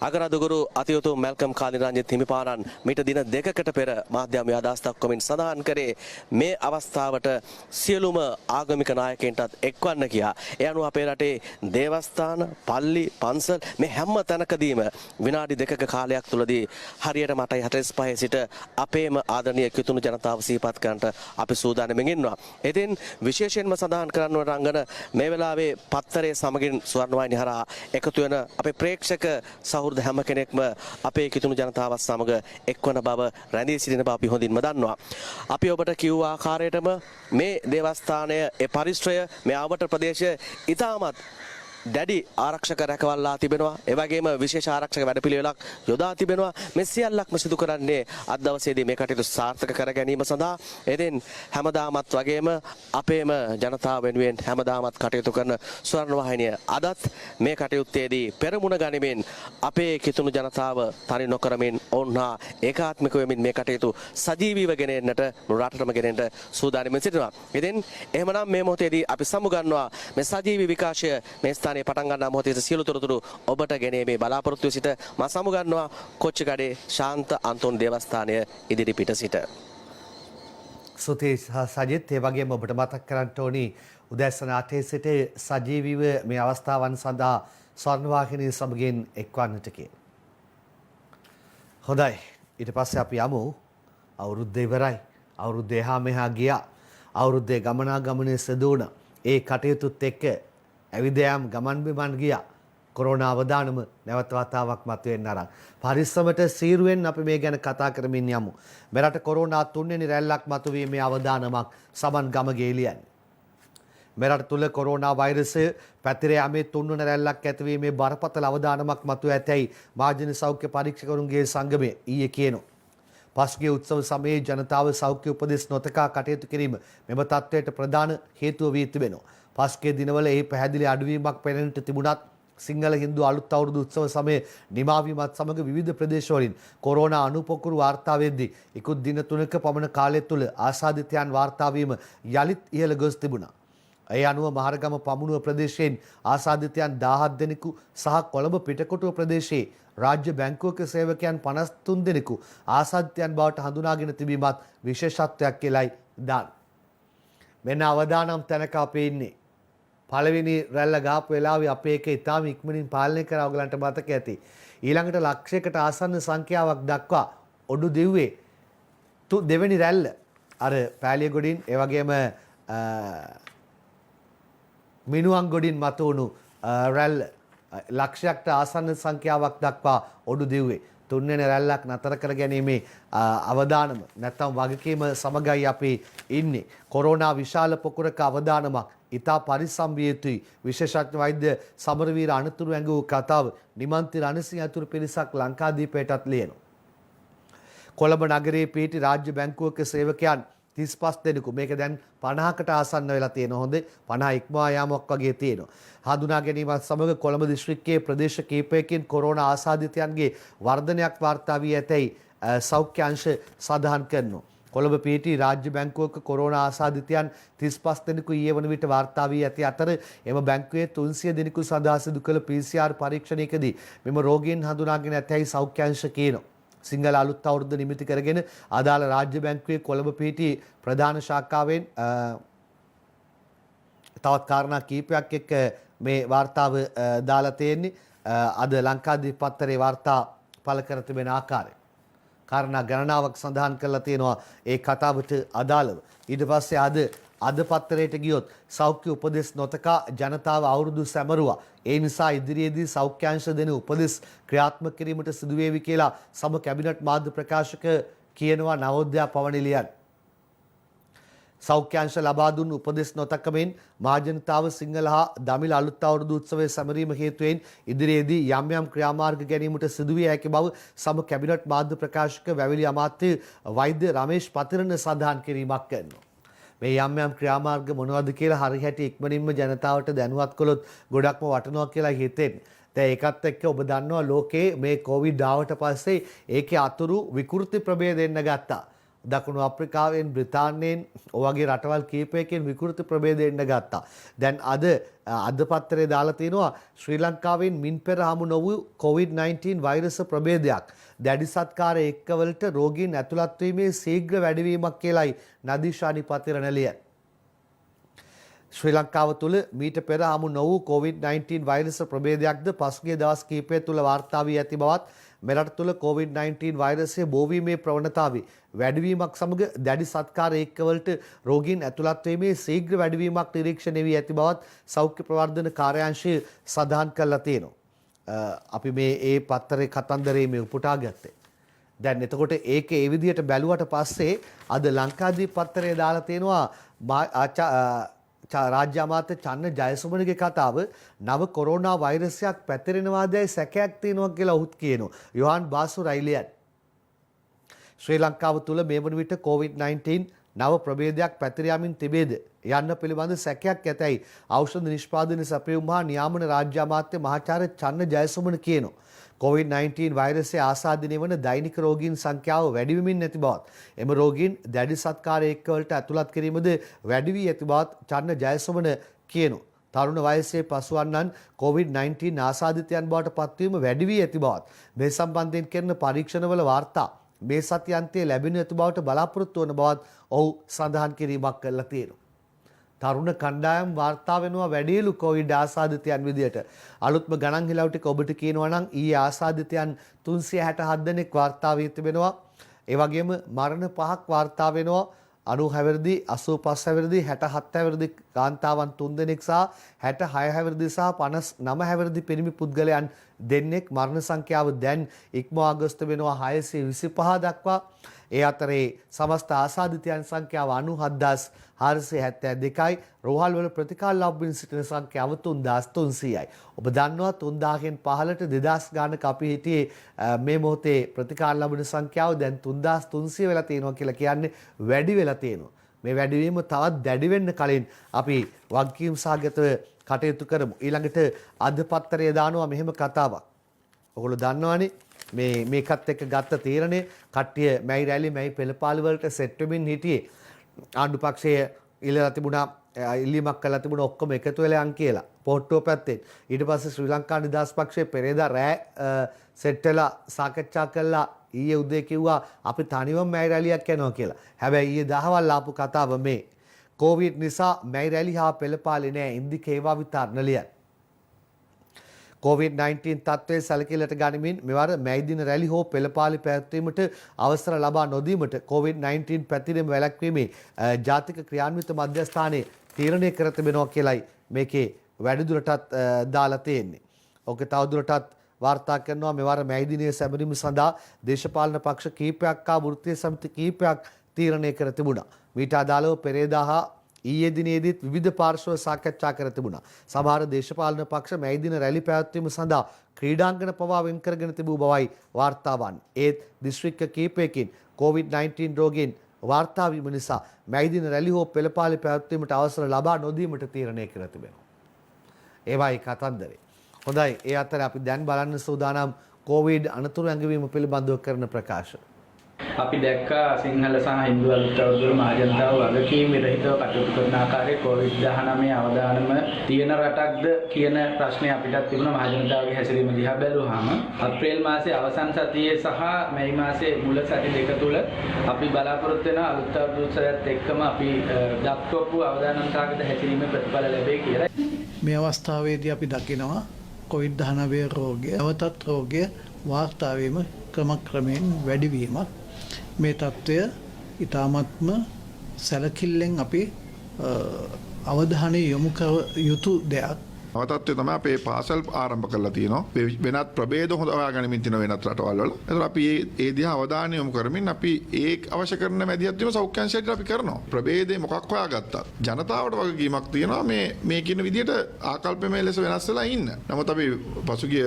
අගරාදුගුරු අතිඋතුම් මැල්කම් කාලිරංජිත් හිමිපාණන් මීට දින 2කට පෙර මාධ්‍යමය අදහස් දක්වමින් සඳහන් කරේ මේ අවස්ථාවට සියලුම ආගමික නායකයන්ටත් එක්වන්න කියා. ඒ අනුව අපේ රටේ දේවස්ථාන, පල්ලි, පන්සල් මේ හැම තැනකදීම විනාඩි 2ක කාලයක් තුලදී හරියට 8:45 සිට අපේම ආදරණීය කිතුණු ජනතාව සිහිපත් කරන්නට අපි සූදානම්ින් ඉන්නවා. ඉතින් විශේෂයෙන්ම සඳහන් කරන්න ඕන රංගන මේ වෙලාවේ පත්තරේ සමගින් ස්වර්ණවාහිනිය හරහා එකතු වෙන අපේ ප්‍රේක්ෂක සහෘද හැම කෙනෙක්ම අපේ කිතුණු ජනතාවත් සමග එක්වන බව රැඳී සිටින බව අපි හොඳින්ම දන්නවා. අපි ඔබට කිව්ව ආකාරයටම මේ දේවස්ථානය ඒ පරිශ්‍රය මේ ආවට ප්‍රදේශය ඉතාමත් දැඩි ආරක්ෂක රැකවල්ලා තිබෙනවා. ඒ වගේම විශේෂ ආරක්ෂක වැඩපිළිවෙලක් යොදා තිබෙනවා. මේ සියල්ලක්ම සිදු කරන්නේ අද දවසේදී මේ කටයුතු සාර්ථක කර ගැනීම සඳහා. එදින් හැමදාමත් වගේම අපේම ජනතාව වෙනුවෙන් හැමදාමත් කටයුතු කරන ස්වර්ණවාහිනිය අදත් මේ කටයුත්තේදී පෙරමුණ ගනිමින් අපේ කිතුණු ජනතාව තනි නොකරමින් ඔවුන්හා ඒකාත්මික වෙමින් මේ කටයුතු සජීවීව ගෙනෙන්නට රටටම ගෙනෙන්නට සූදානම්ින් සිටිනවා. ඉතින් එහෙමනම් මේ මොහොතේදී අපි සමුගන්නවා මේ සජීවී විකාශය මේ පටන් ගන්නා මොහොතේ සියලු තොරතුරු ඔබට ගෙනීමේ බලාපොරොත්තු සිට මම සමුගන්නවා කොච්චිකඩේ ශාන්ත අන්තෝන් දේවස්ථානය ඉදිරිපිට සිට. සුතී සජිත් ඒ වගේම ඔබට මතක් කරන්න ඕනි උදෑසන 8 සිට සජීවීව මේ අවස්ථාවන් සඳහා ස්වර්ණවාහිනිය සමගින් එක්වන්නට කියලා. හොඳයි. ඊට පස්සේ අපි යමු අවුරුද්ද ඉවරයි. අවුරුද්ද එහා මෙහා ගියා. අවුරුද්දේ ගමනාගමනයේ සිදු වුණ ඒ කටයුතුත් එක්ක ඇවිදයම් ගමන් බිමන් ගියා. කොරෝනා අවදානම නැවත වතාවක් මතුවෙන්න අරන්. පරිස්සමට සීරුවෙන් අපි මේ ගැන කතා කරමින් යමු. මෙරට කොරෝනා 3 වෙනි රැල්ලක් මතුවීමේ අවදානමක් සමන් ගමගේ එළියන්නේ. මෙරට තුල කොරෝනා වෛරසය පැතිර යාමේ 3 වෙනි රැල්ලක් ඇතිවීමේ බරපතල අවදානමක් මතුව ඇතැයි මාජන සෞඛ්‍ය පරීක්ෂකවරුන්ගේ සංගමය ඊයේ කියනවා. පසුගිය උත්සව සමයේ ජනතාව සෞඛ්‍ය උපදෙස් නොතකා කටයුතු කිරීම මෙම තත්ත්වයට ප්‍රධාන හේතුව වී තිබෙනවා. පසුගිය දිනවල ඒ පැහැදිලි අඩුවීමක් පෙනෙන්නට තිබුණත් සිංහල හින්දු අලුත් අවුරුදු උත්සව සමයේ නිමාවීමත් සමග විවිධ ප්‍රදේශවලින් කොරෝනා අනුපොකුරු වාර්තා වෙද්දී ඉක්ුත් දින 3ක පමණ කාලය තුල ආසාදිතයන් වාර්තා වීම යලිත් ඉහළ ගොස් තිබුණා. ඒ අනුව මහරගම පමුණුව ප්‍රදේශයෙන් ආසාදිතයන් 17 දෙනෙකු සහ කොළඹ පිටකොටුව ප්‍රදේශයේ රාජ්‍ය බැංකුවක සේවකයන් 53 දෙනෙකු ආසාදිතයන් බවට හඳුනාගෙන තිබීමත් විශේෂත්වයක් කියලායි දාන. මෙන්න අවදානම් තැනක අපි ඉන්නේ. පළවෙනි රැල්ල ගාපු වෙලාවේ අපේ එක ඉතාම ඉක්මනින් පාලනය කරා ඔයගලන්ට මතක ඇති. ඊළඟට ලක්ෂයකට ආසන්න සංඛ්‍යාවක් දක්වා ඔඩු දිව්වේ දෙවෙනි රැල්ල අර පෑලියගොඩින් ඒ වගේම මිනුවන් ගොඩින් මතුවුණු රැල්ල ලක්ෂයකට ආසන්න සංඛ්‍යාවක් දක්වා ඔඩු දිව්වේ. 3 වෙනි රැල්ලක් නතර කර ගැනීමේ අවදානම නැත්නම් වගකීම සමගයි අපි ඉන්නේ. කොරෝනා විශාල පොකුරක අවදානමක් ඉතා පරිස්සම් විය යුතුයි. විශේෂඥ වෛද්‍ය සමරවීර අනතුරු ඇඟවූ කතාව නිමන්ති රණසිංහ ඇතුළු පිරිසක් ලංකාදීපයටත් ලියනවා. කොළඹ නගරයේ පිහිටි රාජ්‍ය බැංකුවක සේවකයන් 35 දෙනෙකු මේක දැන් 50කට ආසන්න වෙලා තියෙනවා. හොඳේ 50 ඉක්මවා යාමක් වගේ තියෙනවා. හඳුනා ගැනීමත් සමග කොළඹ දිස්ත්‍රික්කයේ ප්‍රදේශ කිහිපයකින් කොරෝනා ආසාදිතයන්ගේ වර්ධනයක් වාර්තා වී ඇතැයි සෞඛ්‍ය අංශ සඳහන් කරනවා. කොළඹ පිහිටි රාජ්‍ය බැංකුවක කොරෝනා ආසාදිතයන් 35 දෙනෙකු ඊයේ වන විට වාර්තා වී ඇති අතර එම බැංකුවේ 300 දෙනෙකු සඳහා සිදු කළ PCR පරීක්ෂණයකදී මෙම රෝගීන් හඳුනාගෙන ඇතැයි සෞඛ්‍ය අංශ කියනවා. සිංහල අලුත් අවුරුද්ද නිමිති කරගෙන අදාළ රාජ්‍ය බැංකුවේ කොළඹ පිහිටි ප්‍රධාන ශාඛාවෙන් තවත් කාරණා කීපයක් එක්ක මේ වාර්තාව දාලා තියෙන්නේ. අද ලංකාදීප පත්තරේ වාර්තා පළ කර තිබෙන ආකාරය. කාරණා ගණනාවක් සඳහන් කරලා තියෙනවා ඒ කතාවට අදාළව. ඊට පස්සේ අද පත්තරයට ගියොත් සෞඛ්‍ය උපදෙස් නොතකා ජනතාව අවුරුදු සැමරුවා. ඒ නිසා ඉදිරියේදී සෞඛ්‍යාංශ දෙන උපදෙස් ක්‍රියාත්මක කිරීමට සිදුවේවි කියලා සම කැබිනට් මාධ්‍ය ප්‍රකාශක කියනවා නවෝදයා පවනිලියන්. සෞඛ්‍යාංශ ලබා දුන් උපදෙස් නොතකමින් මහජනතාව සිංහල හා දමිළ අලුත් අවුරුදු උත්සවයේ සැමරීම හේතුවෙන් ඉදිරියේදී යම් යම් ක්‍රියාමාර්ග ගැනීමට සිදුවිය හැකි බව සම කැබිනට් මාධ්‍ය ප්‍රකාශක වැවිලි අමාත්‍ය වෛද්‍ය රමේෂ් පතිරණ සඳහන් කිරීමක් කරනවා. මේ යම් යම් ක්‍රියාමාර්ග මොනවද කියලා හරි හැටි ඉක්මනින්ම ජනතාවට දැනුවත් කළොත් ගොඩක්ම වටිනවා කියලා හිතෙන්නේ. දැන් ඒකත් එක්ක ඔබ දන්නවා ලෝකේ මේ කොවිඩ් ආවට පස්සේ ඒකේ අතුරු විකෘති ප්‍රභේදෙන්න ගත්තා. දකුණු අප්‍රිකාවෙන් බ්‍රිතාන්‍යයෙන් ඔයගේ රටවල් කීපයකින් විකෘති ප්‍රභේදෙන්න ගත්තා. දැන් අද පත්තරේ දාලා තිනවා ශ්‍රී ලංකාවෙන් මින් පෙර හමු නොවූ COVID-19 වෛරස් ප්‍රභේදයක් දැඩි සත්කාර එක්කවලට රෝගීන් ඇතුළත් වීමේ ශීඝ්‍ර වැඩිවීමක් කියලායි නදීෂානි පතිරණ ලියන්නේ. ශ්‍රී ලංකාව තුළ මීට පෙර හමු නොවූ COVID-19 වෛරස් ප්‍රභේදයක්ද පසුගිය දවස් කිහිපය තුළ වාර්තා වී ඇති බවත් මෙරට තුළ COVID-19 වෛරසය බෝවීමේ ප්‍රවණතාවය වැඩිවීමක් සමග දැඩි සත්කාර ඒකකවලට රෝගීන් ඇතුළත් වීමේ ශීඝ්‍ර වැඩිවීමක් නිරීක්ෂණය වී ඇති බවත් සෞඛ්‍ය ප්‍රවර්ධන කාර්යාංශය සඳහන් කරලා තියෙනවා. අපි මේ පත්තරේ කතන්දරේ මේ උපුටා ගත්තේ. දැන් එතකොට ඒක ඒ විදිහට බැලුවට පස්සේ අද ලංකාදීප පත්තරේ දාලා තියෙනවා රාජ්‍ය අමාත්‍ය චන්න ජයසුමනගේ කතාව නව කොරෝනා වෛරසයක් පැතිරෙනවාදයි සැකයක් තියෙනවා කියලා ඔහුත් කියනවා. යොහාන් බාසු රයිලියන් ශ්‍රී ලංකාව තුළ මේ වන විට COVID-19 නව ප්‍රභේදයක් පැතිර යමින් තිබේද යන්න පිළිබඳ සැකයක් ඇතැයි ඖෂධ නිෂ්පාදන සැපයුම් හා නියාමන රාජ්‍ය අමාත්‍ය මහාචාර්ය චන්න ජයසුමන කියනවා. COVID-19 වෛරසය ආසාදනය වන දෛනික රෝගීන් සංඛ්‍යාව වැඩි වෙමින් නැති බවත් එම රෝගීන් දැඩි සත්කාර එක්කවලට ඇතුළත් කිරීමද වැඩි වී ඇති බවත් චන්න ජයසුමන කියනවා. තරුණ වයසේ පසුවන්නන් COVID-19 ආසාදිතයන් බවට පත්වීම වැඩි වී ඇති බවත් මේ සම්බන්ධයෙන් කරන පරීක්ෂණවල වාර්තා මේ සතියන්තයේ ලැබෙන යුතු බවට බලාපොරොත්තු වන බවත් ඔහු සඳහන් කිරීමක් කරලා තියෙනවා. තරුණ කණ්ඩායම් වාර්තා වෙනවා වැඩිලු කොවිඩ් ආසාදිතයන් විදියට. අලුත්ම ගණන් හිලව් ටික ඔබට කියනවා නම් ඊයේ ආසාදිතයන් 367 දෙනෙක් වාර්තා වී තිබෙනවා. ඒ වගේම මරණ 5ක් වාර්තා වෙනවා. 96 වෙනිදි 85 වෙනිදි 67 වෙනිදි කාන්තාවන් 3 දෙනෙක් සහ 66 වෙනිදි සහ 59 වෙනිදි පිරිමි පුද්ගලයන් දෙන්නෙක් මරණ සංඛ්‍යාව දැන් ඉක්මවා අගෝස්තු වෙනවා 625 දක්වා. ඒ අතරේ සමස්ත ආසාදිතයන් සංඛ්‍යාව 97472යි. රෝහල් වල ප්‍රතිකාර ලබමින් සිටින සංඛ්‍යාව 3300යි. ඔබ දන්නවා 3000කින් පහළට 2000 ගානක අපි හිටියේ මේ මොහොතේ ප්‍රතිකාර ලබන සංඛ්‍යාව දැන් 3300 වෙලා තියෙනවා කියලා කියන්නේ වැඩි වෙලා තියෙනවා. මේ වැඩිවීම තවත් දැඩි වෙන්න කලින් අපි වගකීම් සහගතව කටයුතු කරමු. ඊළඟට අද පත්තරය දානවා මෙහෙම කතාවක්. ඔයගොල්ලෝ දන්නවනේ මේකත් එක්ක ගත්ත තීරණය කට්ටිය මැයි රැලි මැයි පෙළපාලි වලට සෙට් වෙමින් හිටියේ. ආණ්ඩු පක්ෂය ඉල්ලලා තිබුණා ඉල්ලීමක් කළා තිබුණා ඔක්කොම එකතු වෙලා යන් කියලා පොට්ටුව පැත්තෙන්. ඊට පස්සේ ශ්‍රී ලංකා නිදහස් පක්ෂයේ පෙරේදා රෑ සෙට් වෙලා සාකච්ඡා කළා. ඊයේ උදේ කිව්වා අපි තනිවම මැයි රැලියක් යනවා කියලා. හැබැයි ඊයේ දහවල් ආපු කතාව මේ කොවිඩ් නිසා මැයි රැලි හා පෙළපාලි නෑ ඉන්දික ඒවා විතරනලියන්. COVID-19 තත්ත්වයේ සැලකිල්ලට ගනිමින් මෙවර මැයි දින රැලි හෝ පෙළපාලි පැවැත්වීමට අවසර ලබා නොදීමට COVID-19 පැතිරීම වැළැක්වීමේ ජාතික ක්‍රියාන්විත මධ්‍යස්ථානයේ තීරණය කර තිබෙනවා කියලයි මේකේ වැඩිදුරටත් දාලා තියෙන්නේ. ඔක තවදුරටත් වාර්තා කරනවා මෙවර මැයි දිනයේ සැමරීම සඳහා දේශපාලන පක්ෂ කීපයක් හා වෘත්තීය සමිති කීපයක් තීරණය කර තිබුණා. මීට අදාළව පෙරේදා හා ඊයේ දිනේදීත් විවිධ පාර්ශ්ව සාකච්ඡා කර තිබුණා. සමහර දේශපාලන පක්ෂ මේ දින රැලි පැවැත්වීම සඳහා ක්‍රීඩාංගන පවා වෙන් කරගෙන තිබූ බවයි වාර්තා වන්නේ. ඒත් දිස්ත්‍රික්ක කිහිපයකින් COVID-19 රෝගීන් වාර්තා වීම නිසා මේ දින රැලි හෝ පෙළපාලි පැවැත්වීමට අවසර ලබා නොදීමට තීරණය කර තිබෙනවා. ඒවයි කතන්දරේ. හොඳයි, ඒ අතර අපි දැන් බලන්න සූදානම් කොවිඩ් අනතුරු ඇඟවීම පිළිබඳව කරන ප්‍රකාශ. අපි දැක්කා සිංහල සහ හින්දු අලුත් අවුරුදු මහජනතාව වගකීම් විරහිතව කටයුතු කරන ආකාරයේ COVID-19 අවදානම තියෙන රටක්ද කියන ප්‍රශ්නේ අපිටත් තිබුණා. මහජනතාවගේ හැසිරීම දිහා බැලුවාම අප්‍රේල් මාසයේ අවසන් සතියේ සහ මැයි මාසයේ මුල සති දෙක තුල අපි බලාපොරොත්තු වෙන අලුත් අවුරුදු උත්සවයත් එක්කම අපි දක්වපු අවදානම් සාගත හැසිරීමේ ප්‍රතිඵල ලැබෙයි කියලා. මේ අවස්ථාවේදී අපි දකිනවා COVID-19 රෝගය අවතත් රෝගය වාර්තා වීම ක්‍රමක්‍රමයෙන් වැඩිවීමක්. මේ තත්ත්වය ඊ타මත්ම සැලකිල්ලෙන් අපි අවධානය යොමු කර යුතු දෙයක්. අවතත්වය තමයි අපේ පාසල් ආරම්භ කරලා තියෙනවා. වෙනත් ප්‍රභේද හොයාගනිමින් තියෙන වෙනත් රටවල් වල. ඒතර අපි ඒ දිහා අවධානය යොමු කරමින් අපි ඒ අවශ්‍ය කරන මැදිහත් වීම සෞඛ්‍ය අංශයට අපි කරනවා. ප්‍රභේදේ මොකක් හොයාගත්තත් ජනතාවට වගකීමක් තියෙනවා මේ කියන විදිහට ආකල්පමය ලෙස වෙනස් වෙලා ඉන්න. නමුත් අපි පසුගිය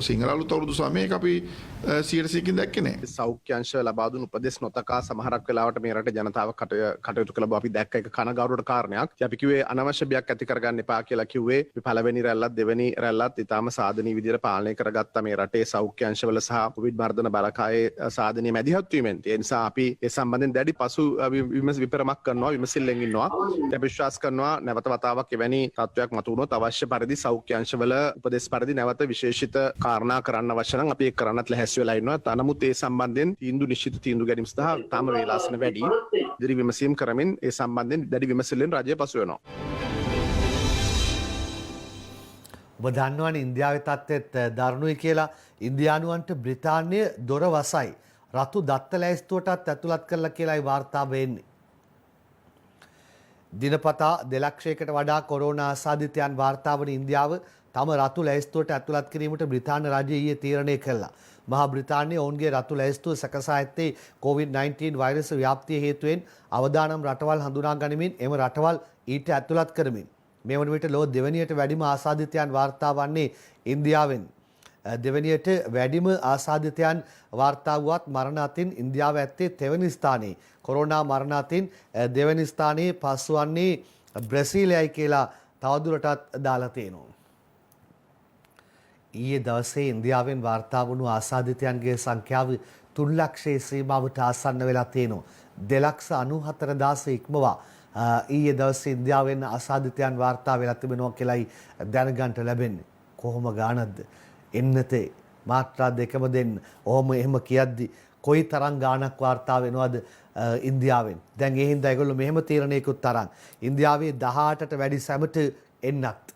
සිංහල අලුත් අවුරුදු සමයක අපි 100%කින් දැක්කේ නැහැ. සෞඛ්‍ය අංශ ලබා දුන් උපදෙස් නොතකා සමහරක් වෙලාවට මේ රටේ ජනතාව කටයුතු කළ බව අපි දැක්ක එක කනගාටුවට කාරණයක්. අපි කිව්වේ අනවශ්‍ය බියක් ඇති කරගන්න එපා කියලා කිව්වේ. පළවෙනි රැල්ලත් දෙවෙනි රැල්ලත් ඉතාම සාධනීය විදිහට පාලනය කරගත්ත මේ රටේ සෞඛ්‍ය අංශවල සහ කොවිඩ් මර්ධන බලකායේ සාධනීය මැදිහත් වීමෙන්. ඒ නිසා අපි ඒ සම්බන්ධයෙන් දැඩි පසු විපරමක් කරනවා, විමසිල්ලෙන් ඉන්නවා. අපි විශ්වාස කරනවා නැවත වතාවක් එවැනි තත්ත්වයක් මතුවුණොත් අවශ්‍ය පරිදි සෞඛ්‍ය අංශවල උපදෙස් පරිදි නැවත විශේෂිත කාරණා කරන්න අවශ්‍ය නම් අපි ඒක කරන්නත් ලැහැස්ති වෙලා ඉන්නවා. නමුත් ඒ සම්බන්ධයෙන් නිශ්චිත තීන්දුව ගැනීම සඳහා තාම වේලාසන වැඩි. ඉදිරි විමසීම් කරමින් ඒ සම්බන්ධයෙන් දැඩි විමසිල්ලෙන් රජය පසු වෙනවා. ඔබ දන්නවනේ ඉන්දියාවේ තත්ත්වෙත් දරුණුයි කියලා. ඉන්දියානුවන්ට බ්‍රිතාන්‍ය දොර වසයි. රතු දත්ත ලැයිස්තුවටත් ඇතුළත් කරලා කියලායි වාර්තා වෙන්නේ. දිනපතා 2 ලක්ෂයකට වඩා කොරෝනා ආසාදිතයන් වාර්තා වන ඉන්දියාව තම රතු ලැයිස්තුවට ඇතුළත් කිරීමට බ්‍රිතාන්‍ය රජය ඊයේ තීරණය කළා. මහා බ්‍රිතාන්‍ය ඔවුන්ගේ රතු ලැයිස්තුව සකසා ඇත්තේ COVID-19 වෛරස් ව්‍යාප්තිය හේතුවෙන් අවදානම් රටවල් හඳුනා ගනිමින් එම රටවල් ඊට ඇතුළත් කරමින්. මේ වන විට ලොව දෙවැනියට වැඩිම ආසාදිතයන් වාර්තා වන්නේ ඉන්දියාවෙන්. දෙවැනියට වැඩිම ආසාදිතයන් වාර්තා වුවත් මරණ අතින් ඉන්දියාව ඇත්තේ තෙවැනි ස්ථානයේ. කොරෝනා මරණ අතින් දෙවැනි ස්ථානයේ පසු වන්නේ බ්‍රසීලයයි කියලා තවදුරටත් දාලා තියෙනවා. ඊයේ දවසේ ඉන්දියාවෙන් වාර්තා වුණු ආසාදිතයන්ගේ සංඛ්‍යාව 3 ලක්ෂයේ සීමාවට ආසන්න වෙලා තියෙනවා. 2,94,000 ඉක්මවා ඊයේ දවසේ ඉන්දියාවෙන් ආසාදිතයන් වාර්තා වෙලා තිබෙනවා කියලායි දැනගන්න ලැබෙන්නේ. කොහොම ගානක්ද? එන්නතේ මාත්‍රා දෙකම දෙන්න. ඔහොම එහෙම කියද්දි කොයි තරම් ගානක් වාර්තා වෙනවද ඉන්දියාවෙන්? දැන් ඒ හින්දා ඒගොල්ලෝ මෙහෙම තීරණයකුත් තරම්. ඉන්දියාවේ 18ට වැඩි සැමට එන්නත්.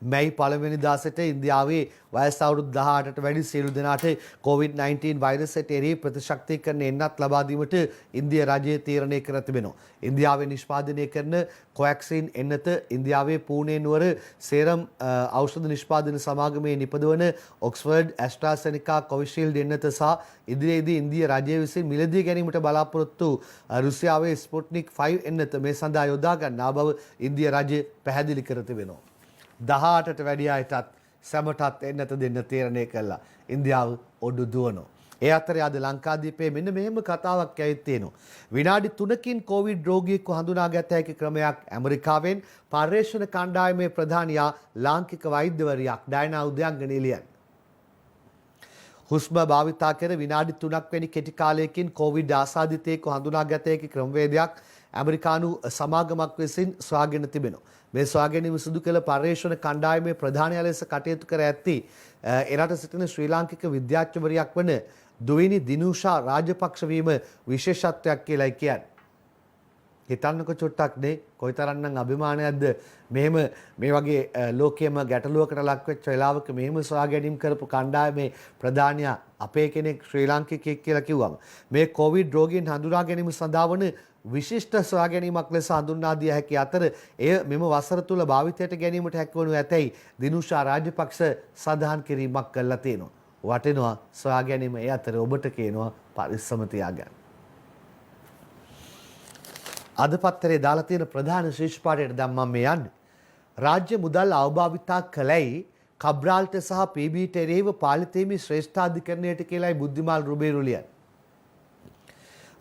මැයි 1 වෙනිදා සිට ඉන්දියාවේ වයස අවුරුදු 18ට වැඩි සියලු දෙනාට COVID-19 වෛරසයට එරෙහි ප්‍රතිශක්තිකරණ එන්නත් ලබා දීමට ඉන්දිය රජය තීරණය කර තිබෙනවා. ඉන්දියාවේ නිෂ්පාදනය කරන කොවැක්සින් එන්නත ඉන්දියාවේ පූනේ නුවර සේරම් ඖෂධ නිෂ්පාදන සමාගමේ නිපදවන ඔක්ස්ෆර්ඩ් ඇස්ට්‍රාසෙනිකා කොවිෂීල්ඩ් එන්නත සහ ඉදිරියේදී ඉන්දිය රජය විසින් මිලදී ගැනීමට බලාපොරොත්තු රුසියාවේ ස්පුට්නික් 5 එන්නත මේ සඳහා යොදා ගන්නා බව ඉන්දිය රජය පැහැදිලි කර තිබෙනවා. 18ට වැඩි අයටත් සැමටත් එන්නත දෙන්න තීරණය කළා. ඉන්දියාව ඔඩු දුවනවා. ඒ අතරේ අද ලංකාදීපයේ මෙන්න මෙහෙම කතාවක් ඇවිත් තියෙනවා. විනාඩි 3කින් කොවිඩ් රෝගියෙකු හඳුනාගත හැකි ක්‍රමයක් ඇමරිකාවෙන් පර්යේෂණ කණ්ඩායමේ ප්‍රධානියා ලාංකික වෛද්‍යවරියක් ඩයනා උදයන්ගනී ලියන්නේ. හුස්ම භාවිතා කර විනාඩි 3ක් වැනි කෙටි කාලයකින් කොවිඩ් ආසාදිතයෙකු හඳුනාගත හැකි ක්‍රමවේදයක් ඇමරිකානු සමාගමක් විසින් සොයාගෙන තිබෙනවා. මේ සොයාගැනීම සිදු කළ පර්යේෂණ කණ්ඩායමේ ප්‍රධානයා ලෙස කටයුතු කර ඇත්තේ එරට සිටින ශ්‍රී ලාංකික විද්‍යාඥවරියක් වන දුවිනි දිනුෂා රාජපක්ෂ වීම විශේෂත්වයක් කියලායි කියන්නේ. හිතන්නකො චුට්ටක් නේ කොයිතරම්නම් අභිමානයක්ද මෙහෙම මේ වගේ ලෝකයේම ගැටලුවකට ලක් වෙච්ච වෙලාවක මෙහෙම සොයාගැනීම් කරපු කණ්ඩායමේ ප්‍රධානියා අපේ කෙනෙක් ශ්‍රී ලාංකිකයෙක් කියලා කිව්වම මේ කොවිඩ් රෝගීන් හඳුනා ගැනීම සඳහා වන විශිෂ්ට සොයා ගැනීමක් ලෙස හඳුන්වා දිය හැකි අතර එය මෙම වසර තුල භාවිතයට ගැනීමට හැකිවනු ඇතැයි දිනුෂා රාජපක්ෂ සඳහන් කිරීමක් කළා තියෙනවා. වටිනවා සොයා ගැනීම. ඒ අතර ඔබට කියනවා පරිස්සම තියාගන්න. අද පත්තරේ දාලා තියෙන ප්‍රධාන ශීර්ෂ පාඩයට දැන් මම මේ යන්නේ. රාජ්‍ය මුදල් අවභාවිතා කළයි කබ්‍රාල්ට සහ පීබීට එරෙහිව පාලිතේමේ ශ්‍රේෂ්ඨාධිකරණයට කියලායි බුද්ධිමාල් රුබේරු ලියන්නේ.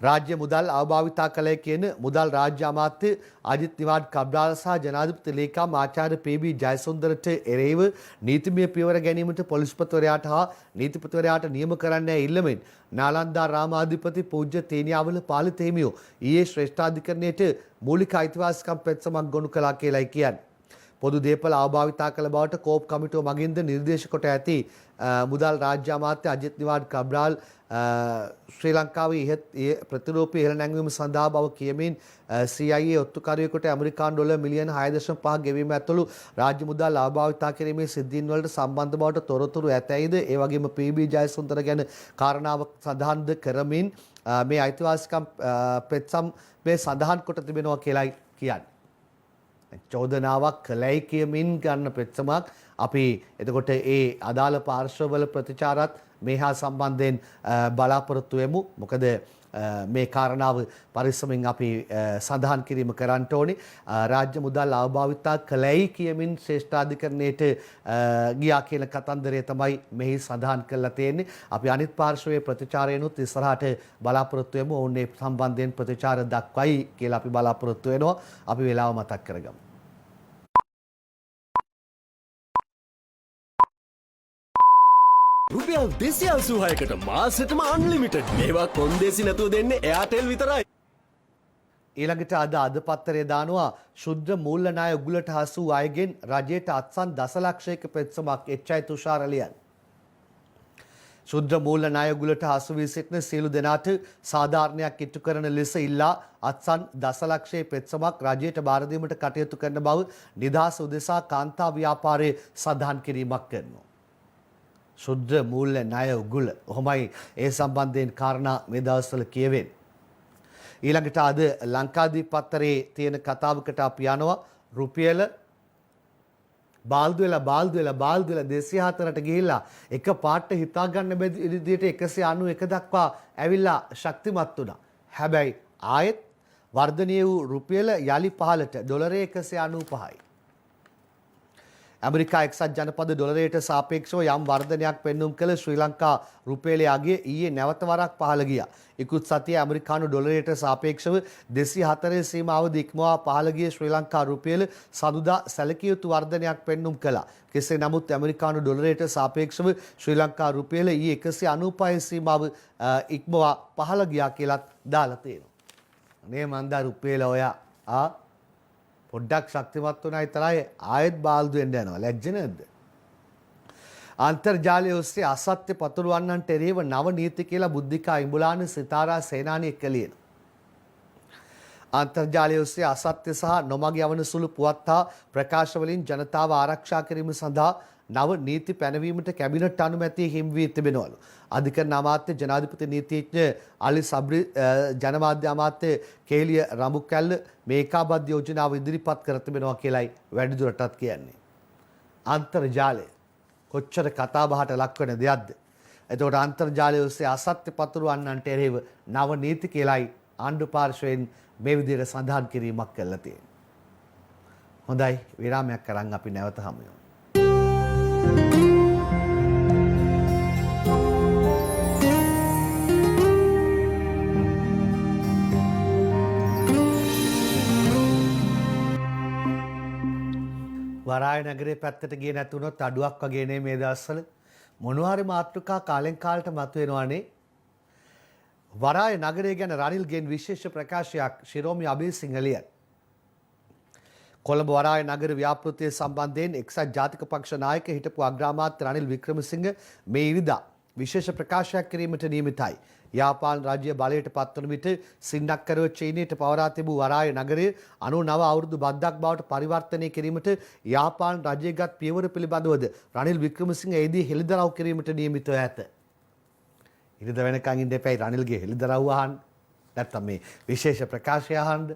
රාජ්‍ය මුදල් අවභාවිතා කළේ කියන මුදල් රාජ්‍ය අමාත්‍ය අජිත් නිවාඩ් කබ්‍රාල් සහ ජනාධිපති ලේකම් ආචාර්ය පී.බී. ජයසුන්දරට එරෙහිව නීතිමය පියවර ගැනීමට පොලිස්පතිවරයාට හා නීතිපතිවරයාට නියම කරන්න ඉල්ලමින් නාලන්දා රාමාධිපති පූජ්‍ය තේනියාවල පාලිත හිමියෝ ඊයේ ශ්‍රේෂ්ඨාධිකරණයට මූලික අයිතිවාසිකම් පෙත්සමක් ගොනු කළා කියලායි කියන්නේ. පොදු දේපල අවභාවිතා කළ බවට කෝප් කමිටුව මගින්ද නිර්දේශ කොට ඇති මුදල් රාජ්‍ය අමාත්‍ය අජිත් නිවාඩ් කබ්‍රාල් ශ්‍රී ලංකාවේ ප්‍රතිරූපී ඉහළ නැංවීම සඳහා බව කියමින් CIA ඔත්තුකාරයෙකුට ඇමරිකානු ඩොලර් මිලියන 6.5 ගෙවීම ඇතුළු රාජ්‍ය මුදල් අවභාවිතා කිරීමේ සිද්ධීන් වලට සම්බන්ධ බවට තොරතුරු ඇතැයිද ඒ වගේම පී.බී. ජයසුන්දර ගැන කාරණාවක් සඳහන්ද කරමින් මේ අයිතිවාසිකම් පෙත්සම් මේ සඳහන් කොට තිබෙනවා කියලායි කියන්නේ. චෝදනාවක් කළයි කියමින් ගන්න පෙත්සමක් අපි එතකොට ඒ අදාළ පාර්ශ්වවල ප්‍රතිචාරත් මේ හා සම්බන්ධයෙන් බලාපොරොත්තු වෙමු. මොකද මේ කාරණාව පරිස්සමින් අපි සඳහන් කිරීම කරන්න ඕනේ. රාජ්‍ය මුදල් අවභාවිතා කළයි කියමින් ශ්‍රේෂ්ඨාධිකරණයට ගියා කියන කතන්දරය තමයි මෙහි සඳහන් කරලා තියෙන්නේ. අපි අනිත් පාර්ශ්වයේ ප්‍රතිචාරයනොත් ඉස්සරහට බලාපොරොත්තු වෙමු. ඔවුන් මේ සම්බන්ධයෙන් ප්‍රතිචාර දක්වයි කියලා අපි බලාපොරොත්තු වෙනවා. අපි වෙලාව මතක් කරගමු. රුපියල් 286කට මාසෙටම අන්ලිමිටඩ්. මේවා කොන්දේසි නැතුව දෙන්නේ එයාටෙල් විතරයි. ඊළඟට අද පත්තරේ දානවා ශුද්ධ මූල්‍ය ණය උගුලට හසු අයගෙන් රජයට අත්සන් දසලක්ෂයක පෙත්සමක් එච්.අයි. තුෂාර ලියන. ශුද්ධ මූල්‍ය ණය උගුලට හසු වී සිටින සියලු දෙනාට සාධාරණයක් ඉටු කරන ලෙස ඉල්ලා අත්සන් දසලක්ෂයේ පෙත්සමක් රජයට බාර දීමට කටයුතු කරන බව නිදහස උදෙසා කාන්තා ව්‍යාපාරයේ සඳහන් කිරීමක් කරනවා. ශුද්ධ මූල්‍ය ණය උගුල. ඔහොමයි ඒ සම්බන්ධයෙන් කාරණා මේ දවස්වල කියවෙන්නේ. ඊළඟට අද ලංකාදීප පත්තරේ තියෙන කතාවකට අපි යනවා. රුපියල බාල්දු වෙලා 204ට ගිහිල්ලා එක පාට හිතා ගන්න බැරි විදිහට 191 දක්වා ඇවිල්ලා ශක්තිමත් වුණා. හැබැයි ආයෙත් වර්ධනය වූ රුපියල යලි පහළට ඩොලරය 195යි. ඇමරිකා එක්සත් ජනපද ඩොලරයට සාපේක්ෂව යම් වර්ධනයක් පෙන්눔 කළ ශ්‍රී ලංකා රුපියලයේ අගය ඊයේ නැවත වරක් පහළ ගියා. ඉකුත් සතියේ ඇමරිකානු ඩොලරයට සාපේක්ෂව 204 සීමාව ඉක්මවා පහළ ගිය ශ්‍රී ලංකා රුපියල සදුදා සැලකිය යුතු වර්ධනයක් පෙන්눔 කළා. කෙසේ නමුත් ඇමරිකානු ඩොලරයට සාපේක්ෂව ශ්‍රී ලංකා රුපියල ඊයේ 195 සීමාව ඉක්මවා පහළ ගියා කියලාත් දාලා තියෙනවා. නේ මන්දා රුපියල ඔයා පොඩ්ඩක් ශක්තිමත් වුණා විතරයි ආයෙත් බාල්දු වෙන්න යනවා. ලැජ්ජ නැද්ද? අන්තර්ජාලය ඔස්සේ අසත්‍ය පතුරවන්නන්ට එරෙහිව නව නීති කියලා බුද්ධිකා ඉඹුලාන සිතාරා සේනානි එක්කලියන. අන්තර්ජාලය ඔස්සේ අසත්‍ය සහ නොමග යවන සුළු පුවත් හා ප්‍රකාශ වලින් ජනතාව ආරක්ෂා කිරීම සඳහා නව නීති පැනවීමට කැබිනට් අනුමැතිය හිමි වී තිබෙනවලු. අධිකරණ අමාත්‍ය ජනාධිපති නීතිඥ අලි සබ්රි ජනමාධ්‍ය අමාත්‍ය කේලිය රඹුකැල්ල මේකාබද්ධ යෝජනාව ඉදිරිපත් කර තිබෙනවා කියලයි වැඩිදුරටත් කියන්නේ. අන්තර්ජාලය කොච්චර කතාබහට ලක්වන දෙයක්ද? එතකොට අන්තර්ජාලය ඔස්සේ අසත්‍ය පතුරවන්නන්ට එරෙහිව නව නීති කියලයි ආණ්ඩු පාර්ශ්වයෙන් මේ විදිහට සඳහන් කිරීමක් කළා තියෙනවා. හොඳයි, විරාමයක් කරන් අපි නැවත හමු වෙමු. වරාය නගරේ පැත්තට ගියේ නැතුනොත් අඩුවක් වගේ නේ මේ දවස්වල. මොනවාරි මාතෘකා කාලෙන් කාලට මතුවෙනවානේ. වරාය නගරය ගැන රනිල්ගෙන් විශේෂ ප්‍රකාශයක් ශිරෝමි අබේසිංහ ලියන. කොළඹ වරාය නගර ව්‍යාපෘතිය සම්බන්ධයෙන් එක්සත් ජාතික පක්ෂ නායක හිටපු අග්‍රාමාත්‍ය රනිල් වික්‍රමසිංහ මේ ඉරිදා විශේෂ ප්‍රකාශයක් කිරීමට නියමිතයි. යාපාන රාජ්‍ය බලයට පත්වන විට සින්නක්කරව චීනයට පවරා තිබූ වරාය නගරය 99 අවුරුදු බද්දක් බවට පරිවර්තනය කිරීමට යාපාන රජයගත් පියවර පිළිබඳවද රනිල් වික්‍රමසිංහ එෙහිදී හෙළිදරව් කිරීමට නියමිතව ඇත. ඉරිද වෙනකන් ඉන්න එපැයි රනිල්ගේ හෙළිදරව් අහන්න. නැත්තම් මේ විශේෂ ප්‍රකාශය අහන්න.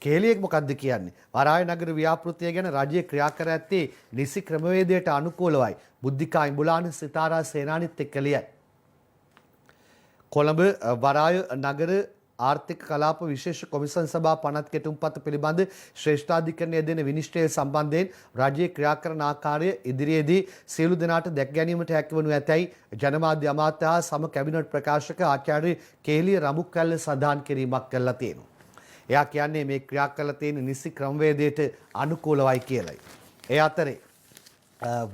කේලියෙක් මොකද්ද කියන්නේ? වරාය නගර ව්‍යාපෘතිය ගැන රජය ක්‍රියා කර ඇත්තේ නිසි ක්‍රමවේදයට අනුකූලවයි. බුද්ධිකා ඉඹුලාන සිතාරා සේනානිත් එක්ක ලියයි. කොළඹ වරාය නගර ආර්ථික කලාප විශේෂ කොමිසම් සභා පනත් කෙටුම්පත පිළිබඳ ශ්‍රේෂ්ඨාධිකරණය දෙන විනිශ්චය සම්බන්ධයෙන් රජයේ ක්‍රියා කරන ආකාරය ඉදිරියේදී සියලු දෙනාට දැක් ගැනීමට හැකිවනු ඇතැයි ජනමාධ්‍ය අමාත්‍ය හා සම කැබිනට් ප්‍රකාශක ආචාර්ය කේලිය රඹුක්කැල්ල සඳහන් කිරීමක් කළා තියෙනවා. එයා කියන්නේ මේ ක්‍රියා කළ තියෙන නිසි ක්‍රමවේදයට අනුකූලවයි කියලයි. ඒ අතරේ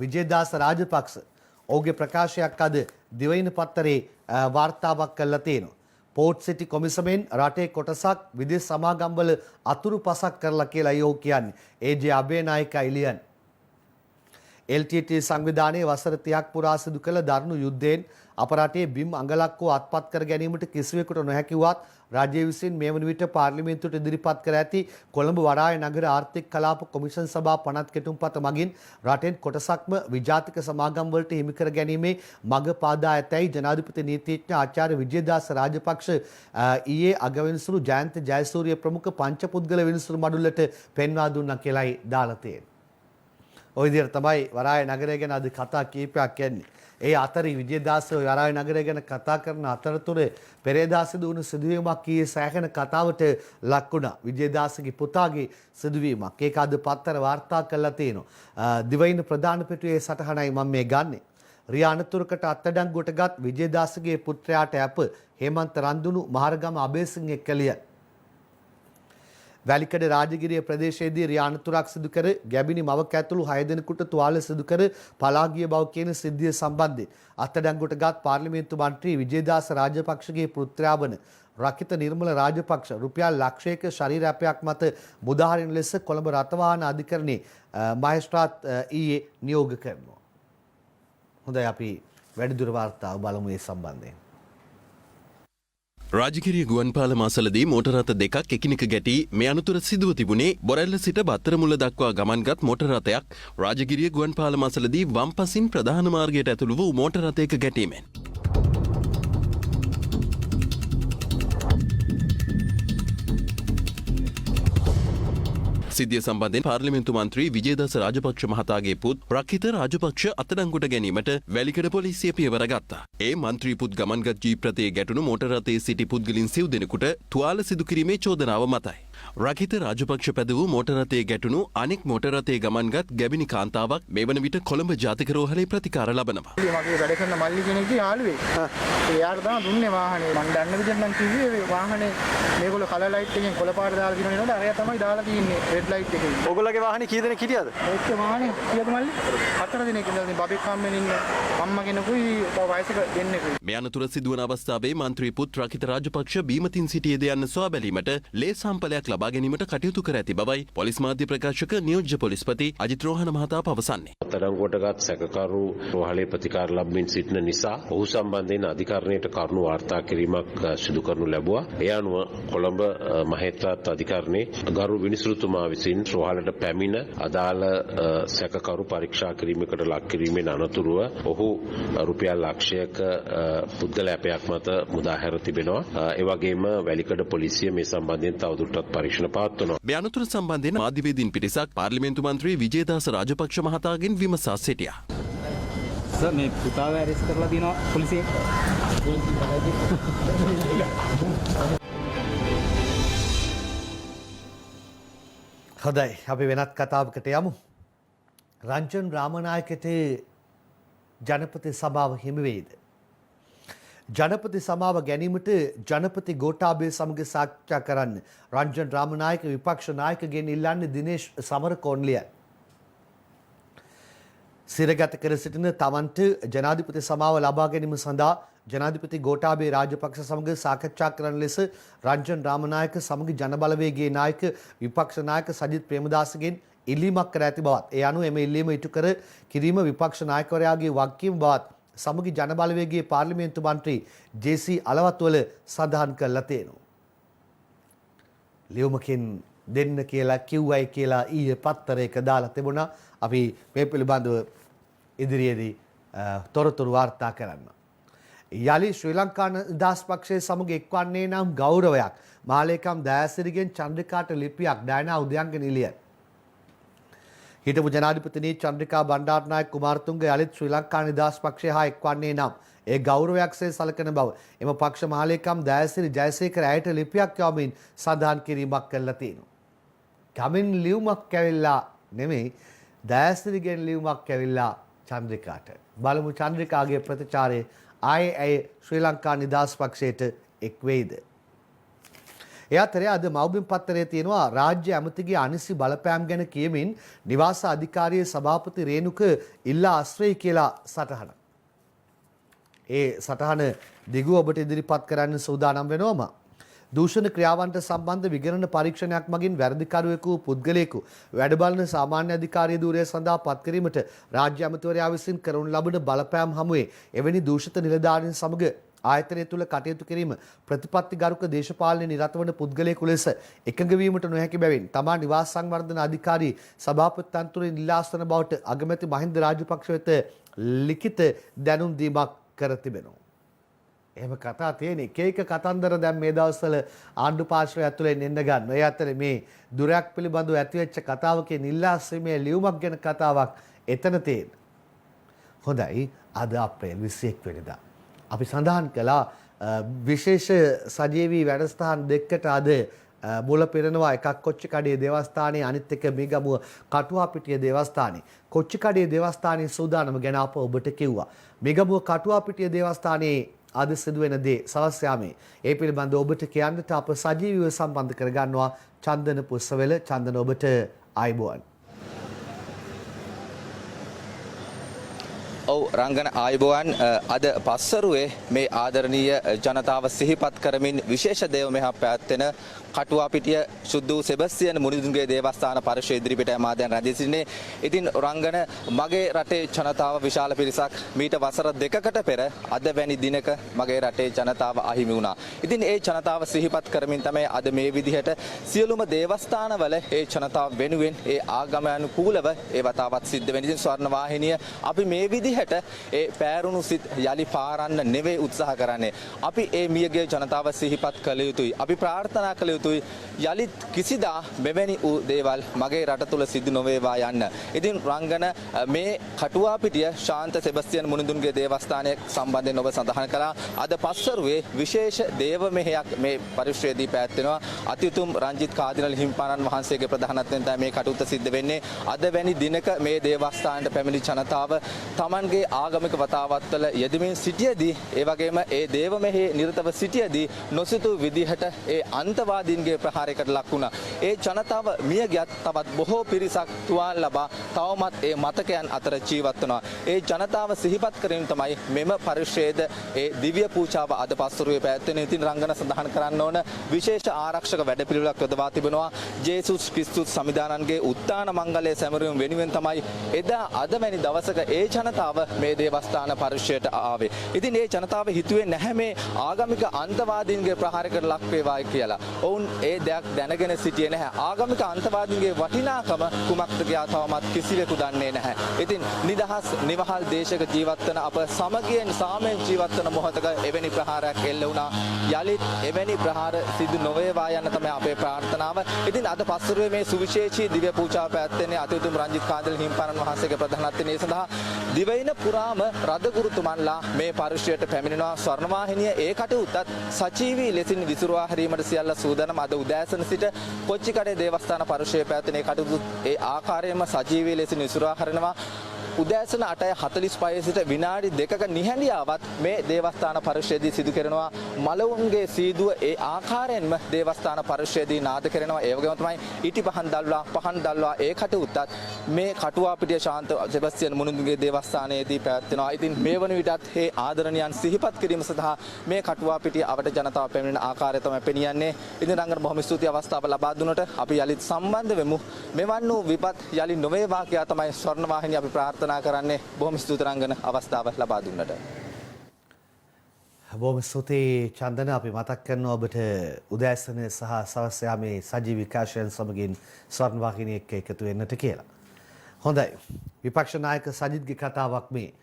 විජේදාස රාජපක්ෂ ඔහුගේ ප්‍රකාශයක් අද දිවයින පත්තරේ වාර්තාවක් කළා තියෙනවා. පෝට් සිටි කොමිසමෙන් රටේ කොටසක් විදේශ සමාගම්වල අතුරු පසක් කරලා කියලා ඔහු කියන්නේ. ඒ.ජේ. අබේනායක ඉලියන් LTT සංවිධානයේ වසර 30ක් පුරා සිදු කළ දරුණු යුද්ධයෙන් අප රටේ බිම් අඟලක් හෝ අත්පත් කර ගැනීමට කිසිවෙකුට නොහැකි වුවත් රාජ්‍ය විසින් මේ වන විට පාර්ලිමේන්තුවට ඉදිරිපත් කර ඇති කොළඹ වරාය නගර ආර්ථික කලාප කොමිෂන් සභා පනත් කෙටුම්පත මගින් රටෙන් කොටසක්ම විජාතික සමාගම් වලට හිමි කර ගැනීමේ මඟ පාදා ඇතැයි ජනාධිපති නීතිඥ ආචාර්ය විජේදාස රාජපක්ෂ ඊයේ අගවිනිසුරු ජයන්ත ජයසූරිය ප්‍රමුඛ පංචපුද්ගල විනිසුරු මඩුල්ලට පෙන්වා දුන්නා කියලායි දාලා තියෙන්නේ. ওই විදිහට තමයි වරාය නගරය ගැන අද කතා කීපයක් යන්නේ. ඒ අතරේ විජේදාස වරාය නගරය ගැන කතා කරන අතරතුර පෙරේදා සිදු වුණු සිදුවීමක් ඊයේ සෑහෙන කතාවට ලක් වුණා. විජේදාසගේ පුතාගේ සිදුවීමක්. ඒක අද පත්තර වාර්තා කරලා තියෙනවා. දිවයින ප්‍රධාන පිටුවේ සටහනයි මම මේ ගන්නෙ. රියා අනතුරකට අත්අඩංගුවටගත් විජේදාසගේ පුත්‍රයාට අප හේමන්ත රන්දුණු මහරගම අබේසිංහ එක්කලිය වැලිකඩ රාජගිරිය ප්‍රදේශයේදී රියා අනතුරක් සිදු කර ගැබිනි මවක ඇතුළු 6 දෙනෙකුට තුවාල සිදු කර පලා ගිය බව කියන සිද්ධිය සම්බන්ධයෙන් අත්අඩංගුවටගත් පාර්ලිමේන්තු මන්ත්‍රී විජේදාස රාජපක්ෂගේ පුත්‍රයා වන රකිත නිර්මල රාජපක්ෂ රුපියල් ලක්ෂයක ශරීරාපයක් මත මුදාහරින ලෙස කොළඹ රථවාහන අධිකරණයේ මහේස්ත්‍රාත් ඊයේ නියෝග කරනවා. හොඳයි අපි වැඩිදුර වාර්තාව බලමු මේ සම්බන්ධයෙන්. රාජගිරිය ගුවන්පාල මාසලදී මෝටර රථ දෙකක් එකිනෙක ගැටී මේ අනතුර සිදුව තිබුණේ බොරැල්ල සිට බත්තරමුල්ල දක්වා ගමන්ගත් මෝටර රථයක් රාජගිරිය ගුවන්පාල මාසලදී වම්පසින් ප්‍රධාන මාර්ගයට ඇතුළු වූ මෝටර රථයක ගැටීමෙන්. සිද්ධිය සම්බන්ධයෙන් පාර්ලිමේන්තු මන්ත්‍රී විජේදාස රාජපක්ෂ මහතාගේ පුත් රකිත රාජපක්ෂ අත්අඩංගුවට ගැනීමට වැලිකඩ පොලිසිය පියවර ගත්තා. ඒ මන්ත්‍රී පුත් ගමන්ගත් ජීප් රථයේ ගැටුණු මෝටර රථයේ සිටි පුද්ගලින් සිව් දෙනෙකුට තුවාල සිදු කිරීමේ චෝදනාව මතයි. රකිත රාජපක්ෂ පැද වූ මෝටර රථයේ ගැටුණු අනෙක් මෝටර රථයේ ගමන්ගත් ගැබිනි කාන්තාවක් මේ වන විට කොළඹ ජාතික රෝහලේ ප්‍රතිකාර ලබනවා. මගේ වැඩ කරන මල්ලි කෙනෙක්ගේ යාළුවෙක්. එයාට තමයි දුන්නේ වාහනේ. මම දන්න විදිහට නම් කිව්වේ වාහනේ මේගොල්ලෝ කලර් ලයිට් එකෙන් කොළ පාට දාලා දිනන නේද? අරයා තමයි දාලා තින්නේ රෙඩ් ලයිට් එකේ. ඔයගොල්ලෝගේ වාහනේ කී දෙනෙක් හිටියද? ඒත් වාහනේ කීයද මල්ලි? 4 දෙනෙක් ඉඳලා ඉතින් බබෙක් හම්බෙන් ඉන්න අම්මා කෙනෙකුයි වයසක දෙන්නෙකුයි. මේ අනතුර සිදුවන අවස්ථාවේ මන්ත්‍රී පුත් රකිත රාජපක්ෂ බීමතින් සිටියේද යන්න සොයා බැලීමට ලේ සම්පලයක් ලබා ගැනීමට කටයුතු කර ඇති බවයි පොලිස් මාධ්‍ය ප්‍රකාශක නියෝජ්‍ය පොලිස්පති අජිත් රෝහණ මහතා පවසන්නේ. අත්අඩංගුවටගත් සැකකරු රෝහලේ ප්‍රතිකාර ලැබමින් සිටින නිසා ඔහු සම්බන්ධයෙන් අධිකරණයට කරුණු වාර්තා කිරීමක් සිදු කරනු ලැබුවා. ඒ අනුව කොළඹ මහේස්ත්‍රාත් අධිකරණයේ ගරු විනිසුරුතුමා විසින් රෝහලට පැමිණ අදාළ සැකකරු පරීක්ෂා කිරීමකට ලක් කිරීමෙන් අනතුරුව ඔහු රුපියල් ලක්ෂයක පුද්ගලයාපයක් මත මුදා හැර තිබෙනවා. ඒ වගේම වැලිකඩ පොලිසිය මේ සම්බන්ධයෙන් තවදුරටත් පරීක්ෂණ පවත්වනවා. මේ අනතුර සම්බන්ධයෙන් මාධ්‍යවේදීන් පිරිසක් පාර්ලිමේන්තු මන්ත්‍රී විජේදාස රාජපක්ෂ මහතාගෙන් විමසා සිටියා. සර් මේ පුතාව ඇරෙස්ට් කරලා තියෙනවා පොලිසියෙන්. හොඳයි අපි වෙනත් කතාවකට යමු. රංජන් රාමනායකට ජනපති සභාව හිමි වෙයිද? ජනපති සමාව ගැනීමට ජනපති ගෝඨාභය සමග සාකච්ඡා කරන්න රංජන් රාමනායක විපක්ෂ නායකගෙන් ඉල්ලන්නේ දිනේෂ් සමරකෝන්ලිය. සිරගත කර සිටින තමන්ට ජනාධිපති සමාව ලබා ගැනීම සඳහා ජනාධිපති ගෝඨාභය රාජපක්ෂ සමග සාකච්ඡා කරන ලෙස රංජන් රාමනායක සමග ජනබලවේගයේ නායක විපක්ෂ නායක සජිත් ප්‍රේමදාසගෙන් ඉල්ලීමක් කර ඇති බවත් ඒ අනුව එම ඉල්ලීම ඉටු කර කිරීම විපක්ෂ නායකවරයාගේ වගකීම බවත් සමගි ජනබලවේගයේ පාර්ලිමේන්තු මන්ත්‍රී ජේ.සී. අලවත්වල සඳහන් කරලා තියෙනවා. ලියුමකින් දෙන්න කියලා කිව්වයි කියලා ඊයේ පත්තරයක දාලා තිබුණා. අපි මේ පිළිබඳව ඉදිරියේදී තොරතුරු වාර්තා කරන්න. යලි ශ්‍රී ලංකා නිදහස් පක්ෂයේ සමග එක්වන්නේ නම් ගෞරවයක්. මාලේකම් දයාසිරිගෙන් චන්ද්‍රිකාට ලිපියක් ඩයනා උදයන්ගේ නිලිය. හිටපු ජනාධිපතිනී චන්ද්‍රිකා බණ්ඩාරනායක කුමාරතුංග යළිත් ශ්‍රී ලංකා නිදහස් පක්ෂය හා එක්වන්නේ නම් ඒ ගෞරවයක්සේ සලකන බව එම පක්ෂ මහලේකම් දයාසිරි ජයසේකර ඇයට ලිපියක් යවමින් සඳහන් කිරීමක් කළා තියෙනවා. ගමින් ලියුමක් ඇවිල්ලා නෙමෙයි දයාසිරිගෙන් ලියුමක් ඇවිල්ලා චන්ද්‍රිකාට. බලමු චන්ද්‍රිකාගේ ප්‍රතිචාරය ආයේ ඇය ශ්‍රී ලංකා නිදහස් පක්ෂයට එක් වෙයිද? ඒ අතරේ අද මව්බිම් පත්තරයේ තියෙනවා රාජ්‍ය ඇමතිගේ අනිසි බලපෑම් ගැන කියමින් නිවාස අධිකාරියේ සභාපති රේණුක ඉල්ලා ආශ්‍රයි කියලා සටහන. ඒ සටහන දිගුව ඔබට ඉදිරිපත් කරන්න සූදානම් වෙනවම. දූෂණ ක්‍රියාවන්ට සම්බන්ධ විගණන පරීක්ෂණයක් මගින් වැරදිකරුවෙකු පුද්ගලයෙකු වැඩ බලන සාමාන්‍ය අධිකාරිය ධූරය සඳහා පත් කිරීමට රාජ්‍ය ඇමතිවරයා විසින් කරනු ලබන බලපෑම් හමුවේ එවැනි දූෂිත නිලධාරීන් සමග ආයතනය තුළ කටයුතු කිරීම ප්‍රතිපත්තිගරුක දේශපාලන නිරත වන පුද්ගලයෙකු ලෙස එකඟ වීමට නොහැකි බැවින් තමා නිවාස සංවර්ධන අධිකාරී සභාපති තනතුරෙන් ඉල්ලා අස්වන බවට අගමැති මහින්ද රාජපක්ෂ වෙත ලිඛිත දැනුම් දීමක් කර තිබෙනවා. එහෙම කතා තියෙන එක කතන්දර දැන් මේ දවස්වල ආණ්ඩු පාර්ශ්වය ඇතුලෙන් එන්න ගන්න. ඒ අතරේ මේ දුරයක් පිළිබඳව ඇතිවෙච්ච කතාවකේ නිල්ලාස්ීමේ ලියුමක් ගැන කතාවක් එතන තියෙන. හොඳයි අද අප්‍රේල් 21 වෙනිදා අපි සඳහන් කළා විශේෂ සජීවී වැඩසටහන් දෙකකට අද මුල පිරෙනවා. එකක් කොච්චිකඩේ දේවස්ථානයේ අනිත් එක මිගමුව කටුවාපිටිය දේවස්ථානයේ. කොච්චිකඩේ දේවස්ථානයේ සූදානම ගැන අප ඔබට කිව්වා. මිගමුව කටුවාපිටිය දේවස්ථානයේ අද සිදුවෙන දේ සවස් යාමේ ඒ පිළිබඳව ඔබට කියන්නට අප සජීවීව සම්බන්ධ කරගන්නවා චන්දන පුස්සවෙල. චන්දන ඔබට ආයුබෝවන්. ඔව් රංගන ආයුබෝවන්. අද පස්වරුවේ මේ ආදරණීය ජනතාව සිහිපත් කරමින් විශේෂ දේව මෙහා පැවැත්වෙන කටුවාපිටිය සුද්දූ සෙබස්තියන් මුනිදුන්ගේ දේවස්ථාන පරිශ්‍රය ඉදිරිපිට මා දැන් රැඳී සිටින්නේ. ඉතින් රංගන මගේ රටේ ජනතාව විශාල පිරිසක් මීට වසර දෙකකට පෙර අද වැනි දිනක මගේ රටේ ජනතාව අහිමි වුණා. ඉතින් ඒ ජනතාව සිහිපත් කරමින් තමයි අද මේ විදිහට සියලුම දේවස්ථානවල ඒ ජනතාව වෙනුවෙන් ඒ ආගමනුකූලව ඒ වතාවත් සිද්ධ වෙන. ඉතින් ස්වර්ණ වාහිනිය අපි මේ විදිහට ඒ පෑරුණු සිත් යලි පාරන්න නෙවෙයි උත්සාහ කරන්නේ. අපි ඒ මියගේ ජනතාව සිහිපත් කළ යුතුයි. අපි ප්‍රාර්ථනා කළ යුතුයි යලිත් කිසිදා මෙවැනි වූ දේවල් මගේ රට තුළ සිදු නොවේවා යන්න. ඉතින් රංගන මේ කටුවාපිටිය ශාන්ත සෙබස්තියන් මුනිදුන්ගේ දේවස්ථානය සම්බන්ධයෙන් ඔබ සඳහන් කළා. අද පස්වරුවේ විශේෂ දේව මෙහෙයක් මේ පරිශ්‍රයේදී පැවැත්වෙනවා. අතිඋතුම් රංජිත් කාදිනල් හිමිපාණන් වහන්සේගේ ප්‍රධානත්වයෙන් තමයි මේ කටයුත්ත සිද්ධ වෙන්නේ. අද වැනි දිනක මේ දේවස්ථානයට පැමිණි ජනතාව තමන්ගේ ආගමික වතාවත්වල යෙදමින් සිටියදී ඒ වගේම ඒ දේව මෙහෙයේ නිරතව සිටියදී නොසිතූ විදිහට ඒ අන්තවාදීන්ගේ ප්‍රහාරයකට ලක් වුණා. ඒ ජනතාව මිය ගියත් තවත් බොහෝ පිරිසක් තුවාල ලබා තවමත් ඒ මතකයන් අතර ජීවත් වෙනවා. ඒ ජනතාව සිහිපත් කරමින් තමයි මෙම පරිශ්‍රයේද ඒ දිව්‍ය පූජාව අද පස්වරුවේ පැවැත්වෙන. ඉතින් රංගන සඳහන් කරන්න ඕන විශේෂ ආරක්ෂක වැඩපිළිවෙලක් යොදවා තිබෙනවා. ජේසුස් ක්‍රිස්තුස් සමිදානන්ගේ උත්තාන මංගලයේ සැමරීම වෙනුවෙන් තමයි එදා අද වැනි දවසක ඒ ජනතාව මේ දේවස්ථාන පරිශ්‍රයට ආවේ. ඉතින් ඒ ජනතාව හිතුවේ නැහැ මේ ආගමික අන්තවාදීන්ගේ ප්‍රහාරයකට ලක් වේවායි කියලා. ඔවුන් ඒ දෙයක් දැනගෙන සිටියේ නැහැ. ආගමික අන්තවාදීන්ගේ වටිනාකම කුමක්ද කියලා තවමත් කිසිවෙකු දන්නේ නැහැ. ඉතින් නිදහස් නිවහල් දේශක ජීවත් වන අප සමගියෙන් සාමයෙන් ජීවත් වන මොහොතක එවැනි ප්‍රහාරයක් එල්ල වුණා. යලිත් එවැනි ප්‍රහාර සිදු නොවේවා යන්න තමයි අපේ ප්‍රාර්ථනාව. ඉතින් අද පස්වරුවේ මේ සුවිශේෂී දිව්‍ය පූජාව පැවැත්වෙන්නේ අතිඋතුම් රංජිත් කාදිනල් හිමිපාණන් වහන්සේගේ ප්‍රධානත්වයෙන්. ඒ සඳහා දිවයින පුරාම රදගුරුතුමන්ලා මේ පරිශ්‍රයට පැමිණෙනවා. ස්වර්ණවාහිනිය ඒ කටයුත්තත් සජීවී ලෙසින් විසුරුවා හැරීමට සියල්ල සූදානම්. අද උදෑසන සිට කොච්චිකඩේ දේවස්ථාන පරිශ්‍රයේ පැවැත්වෙන ඒ කටයුතු ඒ ආකාරයෙන්ම සජීවී ලෙසින් විසුරුවා හරිනවා. උදෑසන 8:45 සිට විනාඩි 2ක නිහඬියාවත් මේ දේවස්ථාන පරිශ්‍රයේදී සිදු කරනවා. මලවුන්ගේ සීදුව ඒ ආකාරයෙන්ම දේවස්ථාන පරිශ්‍රයේදී නාද කරනවා. ඒ වගේම තමයි ඉටි පහන් දැල්වා ඒ කටයුත්තත් මේ කටුවාපිටිය ශාන්ත සෙබස්තියන් මුනිදුන්ගේ දේවස්ථානයේදී පැවැත්වෙනවා. ඉතින් මේ වන විටත් මේ ආදරණීයන් සිහිපත් කිරීම සඳහා මේ කටුවාපිටිය අවට ජනතාව පැමිණෙන ආකාරය තමයි පෙනියන්නේ. ඉතින් රංගන බොහොම ස්තුතියි අවස්ථාව ලබා දුන්නට. අපි යලිත් සම්බන්ධ වෙමු. මෙවන් වූ විපත් යලි නොවේවා කියා තමයි ස්වර්ණ වාහිනිය අපි ප්‍රාර්ථනා කරන්නේ. බොහොම ස්තුතියි රංගන අවස්ථාව ලබා දුන්නට. බොහොම ස්තුතියි චන්දන. අපි මතක් කරනවා ඔබට උදෑසන සහ සවස් යාමේ සජීවී කාර්යයන් සමගින් ස්වර්ණ වාහිනිය එක්ක එකතු වෙන්නට කියලා. හොඳයි. විපක්ෂ නායක සජිත්ගේ කතාවක් මේ.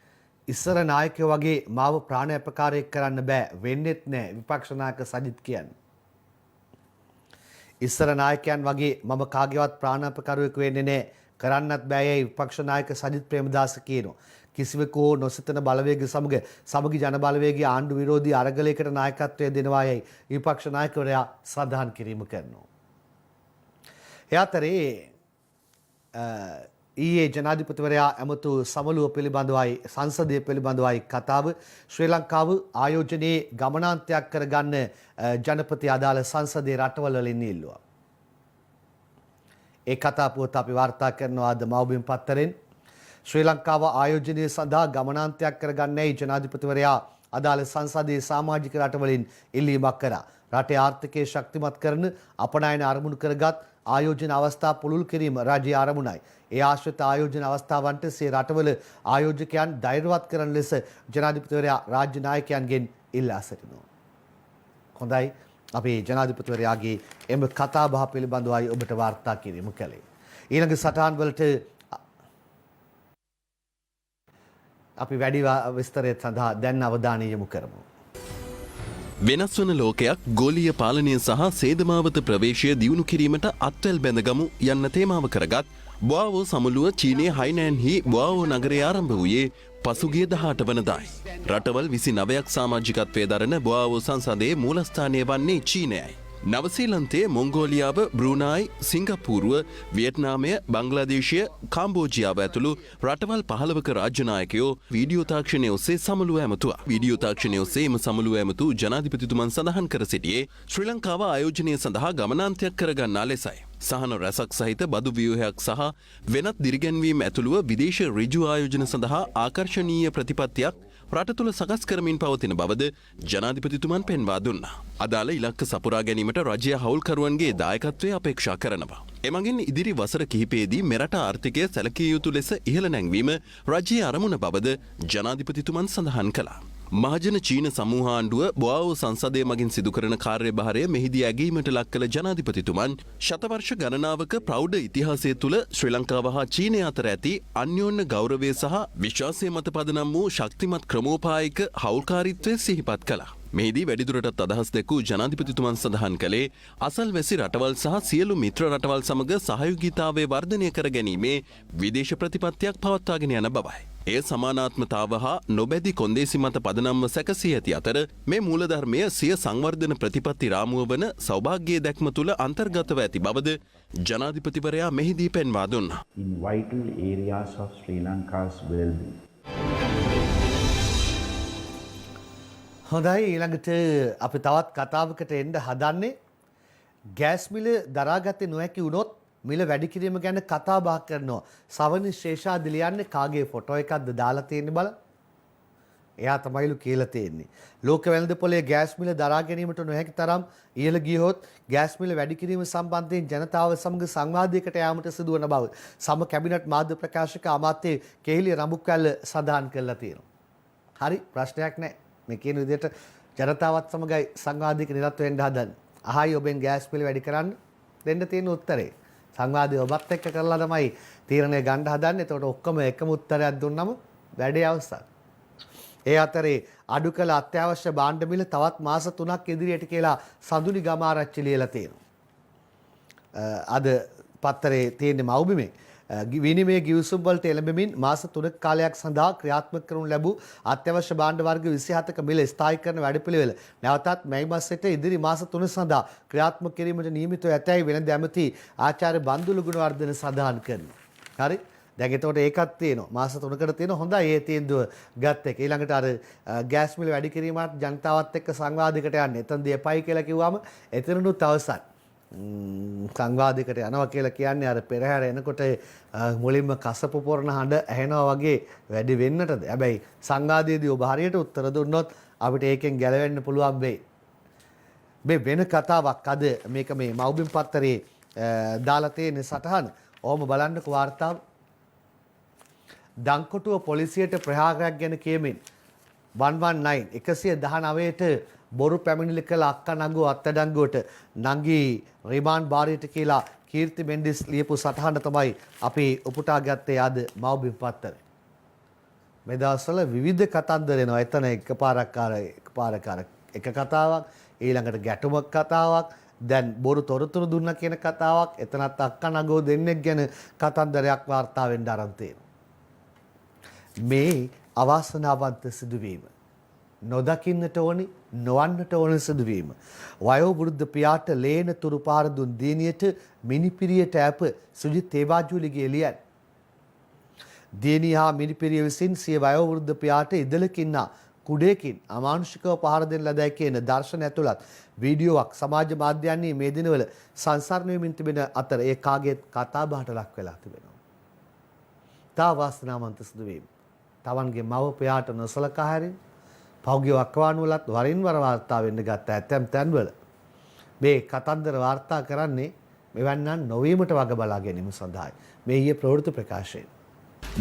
ඉස්සර නායකයෝ වගේ මාව ප්‍රාණ අපකාරයක් කරන්න බෑ වෙන්නෙත් නෑ විපක්ෂ නායක සජිත් කියන්නේ. ඉස්සර නායකයන් වගේ මම කාගේවත් ප්‍රාණ අපකාරයක් වෙන්නේ නෑ කරන්නත් බෑයයි විපක්ෂ නායක සජිත් ප්‍රේමදාස කියනවා. කිසිවෙකු නොසිතන බලවේග සමග සමගි ජන බලවේගයේ ආණ්ඩු විරෝධී අරගලයකට නායකත්වය දෙනවායයි විපක්ෂ නායකවරයා සඳහන් කිරීම කරනවා. ඒ අතරේ ඊයේ ජනාධිපතිවරයා ඇමතු සමළුව පිළිබඳවයි සංසදය පිළිබඳවයි කතාව. ශ්‍රී ලංකාව ආයෝජනයේ ගමනාන්තයක් කරගන්න ජනපති අදාළ සංසදයේ රටවල් වලින් ඉල්ලුවා. ඒ කතා පුවත අපි වාර්තා කරනවා අද මව්බිම් පත්තරෙන්. ශ්‍රී ලංකාව ආයෝජනය සඳහා ගමනාන්තයක් කරගන්නයි ජනාධිපතිවරයා අදාළ සංසදයේ සමාජික රටවලින් ඉල්ලීමක් කරා. රටේ ආර්ථිකය ශක්තිමත් කරන අපනයන අරමුණු කරගත් ආයෝජන අවස්ථා පුළුල් කිරීම රාජ්‍ය ආරමුණයි. ඒ ආශ්‍රිත ආයෝජන අවස්ථාවන්ට සිය රටවල ආයෝජකයන් ධෛර්යවත් කරන ලෙස ජනාධිපතිවරයා රාජ්‍ය නායකයන්ගෙන් ඉල්ලා සිටිනවා. හොඳයි, අපි ජනාධිපතිවරයාගේ එම කතා බහ පිළිබඳවයි ඔබට වාර්තා කිරීම කළේ. ඊළඟ සටහන් වලට අපි වැඩි විස්තරය සඳහා දැන් අවධානය යොමු කරමු. වෙනස් වන ලෝකයක් ගෝලීය පාලනය සහ සේදමාවත ප්‍රවේශය දියුණු කිරීමට අත්වැල් බැඳගමු යන්න තේමාව කරගත් බොආවෝ සමුළුව චීනයේ හයිනෑන්හි බොආවෝ නගරයේ ආරම්භ වූයේ පසුගිය 18 වනදායි. රටවල් 29ක් සමාජිකත්වයේ දරන බොආවෝ සංසදයේ මූලස්ථානය වන්නේ චීනයයි. නවසීලන්තයේ මොංගෝලියාව, බෘුනායි, සිංගප්පූරුව, වියට්නාමය, බංග්ලාදේශය, කාම්බෝජියාව ඇතුළු රටවල් 15ක රාජ්‍ය නායකයෝ වීඩියෝ තාක්ෂණය ඔස්සේ සමුළුව ඇමතුවා. වීඩියෝ තාක්ෂණය ඔස්සේ එම සමුළුව ඇමතු ජනාධිපතිතුමන් සඳහන් කර සිටියේ ශ්‍රී ලංකාව ආයෝජනය සඳහා ගමනාන්තයක් කරගන්නා ලෙසයි. සහන රැසක් සහිත බදු ව්‍යුහයක් සහ වෙනත් දිරිගැන්වීම් ඇතුළුව විදේශ ඍජු ආයෝජන සඳහා ආකර්ශනීය ප්‍රතිපත්තියක් රට තුළ සකස් කරමින් පවතින බවද ජනාධිපතිතුමන් පෙන්වා දුන්නා. අදාළ ඉලක්ක සපුරා ගැනීමට රජය හවුල්කරුවන්ගේ දායකත්වය අපේක්ෂා කරනවා. එමගින් ඉදිරි වසර කිහිපයේදී මෙරට ආර්ථිකය සැලකිය යුතු ලෙස ඉහළ නැංවීම රජයේ අරමුණ බවද ජනාධිපතිතුමන් සඳහන් කළා. මහජන චීන සමූහ ආණ්ඩුව බොආවෝ සංසදය මගින් සිදු කරන කාර්යභාරය මෙහිදී ඇගීමට ලක් කළ ජනාධිපතිතුමන් ශතවර්ෂ ගණනාවක ප්‍රෞಢ ඉතිහාසය තුළ ශ්‍රී ලංකාව හා චීනය අතර ඇති අන්‍යෝන්‍ය ගෞරවය සහ විශ්වාසය මත පදනම් වූ ශක්තිමත් ක්‍රමෝපායික හවුල්කාරීත්වය සිහිපත් කළා. මෙහිදී වැඩිදුරටත් අදහස් දැක්වූ ජනාධිපතිතුමන් සඳහන් කළේ අසල්වැසි රටවල් සහ සියලු මිත්‍ර රටවල් සමග සහයෝගීතාවය වර්ධනය කර ගැනීමේ විදේශ ප්‍රතිපත්තියක් පවත්වාගෙන යන බවයි. එය සමානාත්මතාව හා නොබැදි කොන්දේසි මත පදනම්ව සැකසී ඇති අතර මේ මූලධර්මය සිය සංවර්ධන ප්‍රතිපත්ති රාමුව වන සෞභාග්‍යයේ දැක්ම තුළ අන්තර්ගතව ඇති බවද ජනාධිපතිවරයා මෙහිදී පෙන්වා දුන්නා. In vital areas of Sri Lanka's well-being. හොඳයි, ඊළඟට අපි තවත් කතාවකට එන්න හදන්නේ ගෑස් මිල දරාගත්තේ නොහැකි වුණොත් මිල වැඩි කිරීම ගැන කතා බහ කරනවා. සවනි ශේෂාදි ලියන්නේ කාගේ ෆොටෝ එකක්ද දාලා තියෙන්නේ බලන්න. එයා තමයිලු කියලා තියෙන්නේ. ලෝක වෙළඳපොලේ ගෑස් මිල දරා ගැනීමට නොහැකි තරම් ඉහළ ගියහොත් ගෑස් මිල වැඩි කිරීම සම්බන්ධයෙන් ජනතාව සමග සංවාදයකට යාමට සිදුවන බව සම කැබිනට් මාධ්‍ය ප්‍රකාශක අමාත්‍ය කෙහිලිය රඹුක්කැල්ල සඳහන් කරලා තියෙනවා. හරි, ප්‍රශ්නයක් නැහැ. මේ කියන විදිහට ජනතාවත් සමගයි සංවාදයක නිරත වෙන්න හදන්නේ. අහයි ඔබෙන් ගෑස් මිල වැඩි කරන්න දෙන්න තියෙන උත්තරේ. සංවාදය ඔබත් එක්ක කරලා තමයි තීරණය ගන්න හදන්නේ. එතකොට ඔක්කොම එකම උත්තරයක් දුන්නම වැඩේ අවසන්. ඒ අතරේ අඩු කළ අත්‍යවශ්‍ය භාණ්ඩ මිල තවත් මාස 3ක් ඉදිරියට කියලා සඳුනි ගමාරච්චි ලියලා තියෙනවා. අද පත්තරේ තියෙන මව්බිමේ විනිමය ගිවිසුම් වලට එළඹෙමින් මාස 3ක කාලයක් සඳහා ක්‍රියාත්මක කරනු ලැබූ අත්‍යවශ්‍ය භාණ්ඩ වර්ග 27ක මිල ස්ථායීකරණ වැඩපිළිවෙල නැවතත් මැයි මාසයට ඉදිරි මාස 3 සඳහා ක්‍රියාත්මක කිරීමට නියමිතව ඇතැයි වෙළඳ ඇමති ආචාර්ය බන්දුලු ගුණවර්ධන සඳහන් කරනවා. හරි, දැන් එතකොට ඒකත් තියෙනවා. මාස 3කට තියෙන හොඳයි ඒ තීන්දුව ගත්ත එක. ඊළඟට අර ගෑස් මිල වැඩි කිරීමත් ජනතාවත් එක්ක සංවාදයකට යන්න. එතනදී එපයි කියලා කිව්වම එතනනුත් අවසන්. සංවාදයකට යනවා කියලා කියන්නේ අර පෙරහැර එනකොට මුලින්ම කසපු පොරණ හඬ ඇහෙනවා වගේ වැඩි වෙන්නටද. හැබැයි සංවාදයේදී ඔබ හරියට උත්තර දුන්නොත් අපිට ඒකෙන් ගැලවෙන්න පුළුවන් වෙයි. මේ වෙන කතාවක් අද මේක මේ මව්බිම් පත්තරේ දාලා තියෙන සටහන. ඕම බලන්නකෝ වාර්තාව. දංකොටුව පොලිසියට ප්‍රහාරයක් ගැන කියමින් 119ට බොරු පැමිණිලි කළ අක්කා නංගුව අත්අඩංගුවට නංගි රිමාන්ඩ් භාරයට කියලා කීර්ති මෙන්ඩිස් ලියපු සටහන තමයි අපි උපුටා ගත්තේ අද මව්බිම් පත්තරේ. මේ දවස්වල විවිධ කතන්දර එනවා. එතන එකපාරක් එක කතාවක්, ඊළඟට ගැටුමක් කතාවක්, දැන් බොරු තොරතුරු දුන්න කියන කතාවක් එතනත් අක්කා නගෝ දෙන්නෙක් ගැන කතන්දරයක් වාර්තා වෙන්න ආරම්භ තියෙනවා. මේ අවාසනාවන්ත සිදුවීම නොදකින්නට ඕනි නොවන්නට ඕන සිදුවීම. වයෝ වෘද්ධ පියාට ලේන තුරු පාර දුන් දියණියට මිනිපිරියට ඇප සුජිත් තේවාජුලිගේ එළියන්. දියණිය හා මිනිපිරිය විසින් සිය වයෝ වෘද්ධ පියාට ඉදලකින් කුඩේකින් අමානුෂිකව පහර දෙන ලදැයි කියන දර්ශන ඇතුළත් වීඩියෝවක් සමාජ මාධ්‍යයන්හි මේ දිනවල සංසරණය වෙමින් තිබෙන අතර ඒ කාගේත් කතා බහට ලක් වෙලා තිබෙනවා. තා වාසනාවන්ත සිදුවීම. තවන්ගේ මව පියාට නොසලකා හැරීම පෞද්ගලික වකවානුවලත් වරින් වර වාර්තා වෙන්න ගත්ත ඇතැම් තැන්වල මේ කතන්දර වාර්තා කරන්නේ මෙවන්නන් නොවීමට වග බලා ගැනීම සඳහායි. මේ ඊයේ ප්‍රවෘත්ති ප්‍රකාශයෙන්.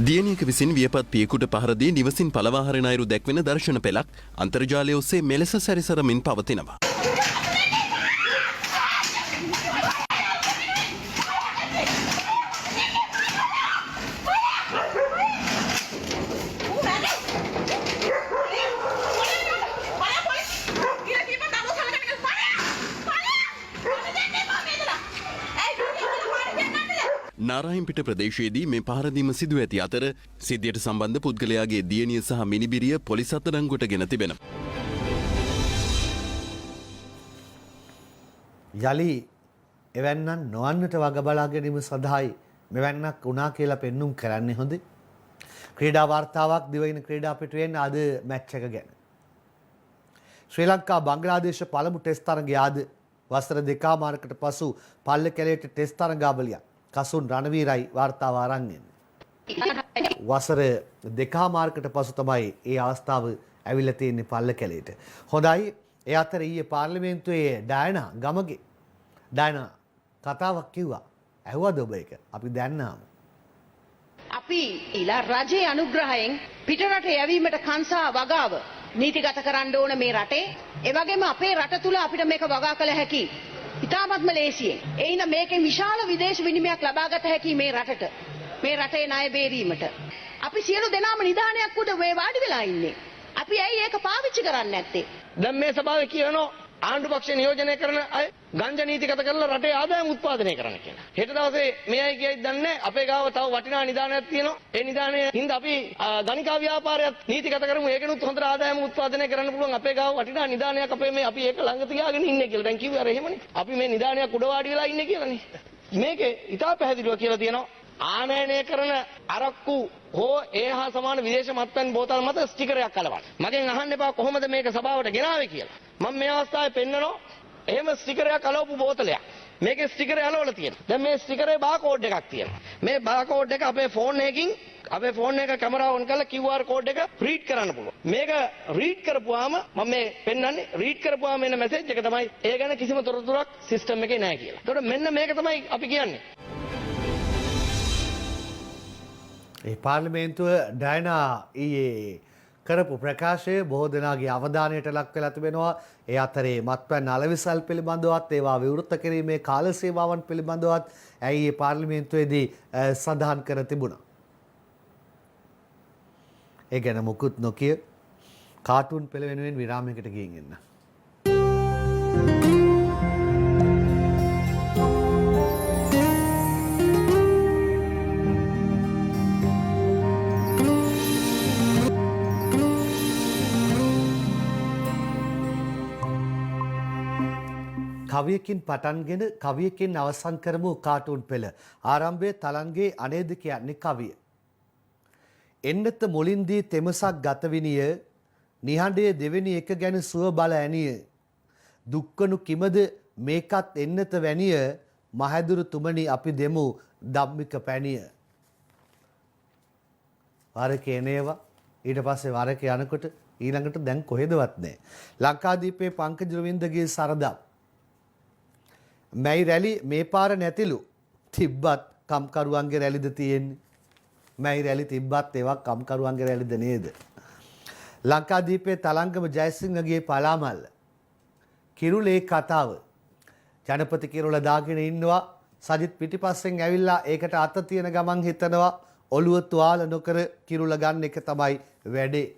දියණියක විසින් වියපත් පියෙකුට පහර දී නිවසින් පළවා හරින අයුරු දැක්වෙන දර්ශන පෙළක් අන්තර්ජාලය ඔස්සේ මෙලෙස සැරිසරමින් පවතිනවා. නාරායන්පිට ප්‍රදේශයේදී මේ පහරදීම සිදුව ඇති අතර සිද්ධියට සම්බන්ධ පුද්ගලයාගේ දියණිය සහ මිනිබිරිය පොලිස් අත්අඩංගුවට ගෙන තිබෙනවා. යලි එවන්නන් නොවන්නට වග බලා ගැනීම සඳහායි මෙවන්නක් වුණා කියලා පෙන්눔 කරන්නේ හොඳේ. ක්‍රීඩා වාර්තාවක් දිවයින ක්‍රීඩා පිටුවෙන් අද මැච් එක ගැන. ශ්‍රී ලංකා බංග්ලාදේශ පළමු ටෙස්ට් තරගය ආද වසර දෙකමාරකට පසු පල්ල කැලේට ටෙස්ට් තරගාවලියක් කසුන් රණවීරයි වාර්තාව අරන් එන්නේ. වසර දෙකමාරකට පසු තමයි ඒ අවස්ථාව ඇවිල්ලා තියෙන්නේ පල්ල කැලේට. හොඳයි. ඒ අතර ඊයේ පාර්ලිමේන්තුවේ ඩයනා ගමගේ ඩයනා කතාවක් කිව්වා. ඇහුවද ඔබ ඒක? අපි දැන්නාම. අපි ඊළා රජයේ අනුග්‍රහයෙන් පිටරට යැවීමට කංසා වගාව නීතිගත කරන්න ඕන මේ රටේ. ඒ වගේම අපේ රට තුල අපිට මේක වගා කළ හැකි. ඉතාමත්ම ලේසියෙන්. එයින මේකෙන් විශාල විදේශ විනිමයක් ලබාගත හැකි මේ රටට. මේ රටේ ණය බේරීමට. අපි සියලු දෙනාම නිදානයක් උඩ මේ වාඩි වෙලා ඉන්නේ. අපි ඇයි ඒක පාවිච්චි කරන්නේ නැත්තේ? දැන් මේ සභාවේ කියනවා ආණ්ඩු පක්ෂ නියෝජනය කරන අය ගංජා නීතිගත කරලා රටේ ආදායම උත්පාදනය කරන්න කියලා. හෙට දවසේ මේ අය කියයිද දන්නේ අපේ ගාව තව වටිනා නිදානයක් තියෙනවා. ඒ නිදානයේ හින්දා අපි ගණිකා ව්‍යාපාරයත් නීතිගත කරමු. ඒකෙනුත් හොඳට ආදායම උත්පාදනය කරන්න පුළුවන්. අපේ ගාව වටිනා නිදානයක් අපි ඒක ළඟ තියාගෙන ඉන්නේ කියලා. දැන් කිව්වේ අර එහෙමනේ. අපි මේ නිදානයක් උඩ වාඩි වෙලා ඉන්නේ කියලානේ. මේකේ ඉතා පැහැදිලිව කියලා තියෙනවා ආනයනය කරන අරක්කු හෝ ඒ හා සමාන විදේශ මත්පැන් බෝතල් මත ස්ටිකරයක් අලවන්න. මගෙන් අහන්න එපා කොහොමද මේක සභාවට ගෙනාවේ කියලා. මම මේ අවස්ථාවේ පෙන්නනවා එහෙම ස්ටිකරයක් අලවපු බෝතලයක්. මේකේ ස්ටිකරය අලවලා තියෙනවා. දැන් මේ ස්ටිකරේ බාකෝඩ් එකක් තියෙනවා. මේ බාකෝඩ් එක අපේ ෆෝන් එක කැමරාව ඔන් කරලා QR කෝඩ් එක රීඩ් කරන්න පුළුවන්. මේක රීඩ් කරපුවාම මම මේ පෙන්නන්නේ රීඩ් කරපුවාම එන මැසේජ් එක තමයි ඒ ගැන කිසිම තොරතුරක් සිස්ටම් එකේ නැහැ කියලා. ඒකට මෙන්න මේක තමයි අපි කියන්නේ. ඒ පාර්ලිමේන්තුව ඩයනා ඊයේ කරපු ප්‍රකාශය බොහෝ දෙනාගේ අවධානයට ලක් වෙලා තිබෙනවා. ඒ අතරේ මත්පැන් අලෙවිසල් පිළිබඳවත් ඒවා විවෘත කිරීමේ කාල සීමාවන් පිළිබඳවත් ඇයි ඒ පාර්ලිමේන්තුවේදී සඳහන් කර තිබුණා. ඒ ගැන මුකුත් නොකිය කාටුන් පෙළ වෙනුවෙන් විරාමයකට ගිහින් එන්න. කවියකින් පටන්ගෙන කවියකින් අවසන් කරමු කාටුන් පෙළ. ආරම්භයේ තලන්ගේ අනේද කියන්නේ කවිය. එන්නත මුලින්දී තෙමසක් ගතවිනිය නිහඬේ දෙවෙනි එක ගැන සුව බල ඇනිය. දුක්කනු කිමද මේකත් එන්නත වැනිය මහැදුරු තුමනි අපි දෙමු ධම්මික පැණිය. වරක එනේවා ඊට පස්සේ වරක යනකොට ඊළඟට දැන් කොහෙදවත් නැහැ. ලංකාදීපේ පංකජ රවින්දගේ සරදම් මැයි රැලි මේ පාර නැතිලු තිබ්බත් කම්කරුවන්ගේ රැලිද තියෙන්නේ. මැයි රැලි තිබ්බත් ඒවා කම්කරුවන්ගේ රැලිද නේද? ලංකාදීපේ තලංගම ජයසිංහගේ පලාමල්ල කිරුලේ කතාව. ජනපති කිරුල දාගෙන ඉන්නවා. සජිත් පිටිපස්සෙන් ඇවිල්ලා ඒකට අත තියෙන ගමන් හිතනවා ඔළුව තුවාල නොකර කිරුල ගන්න එක තමයි වැඩේ.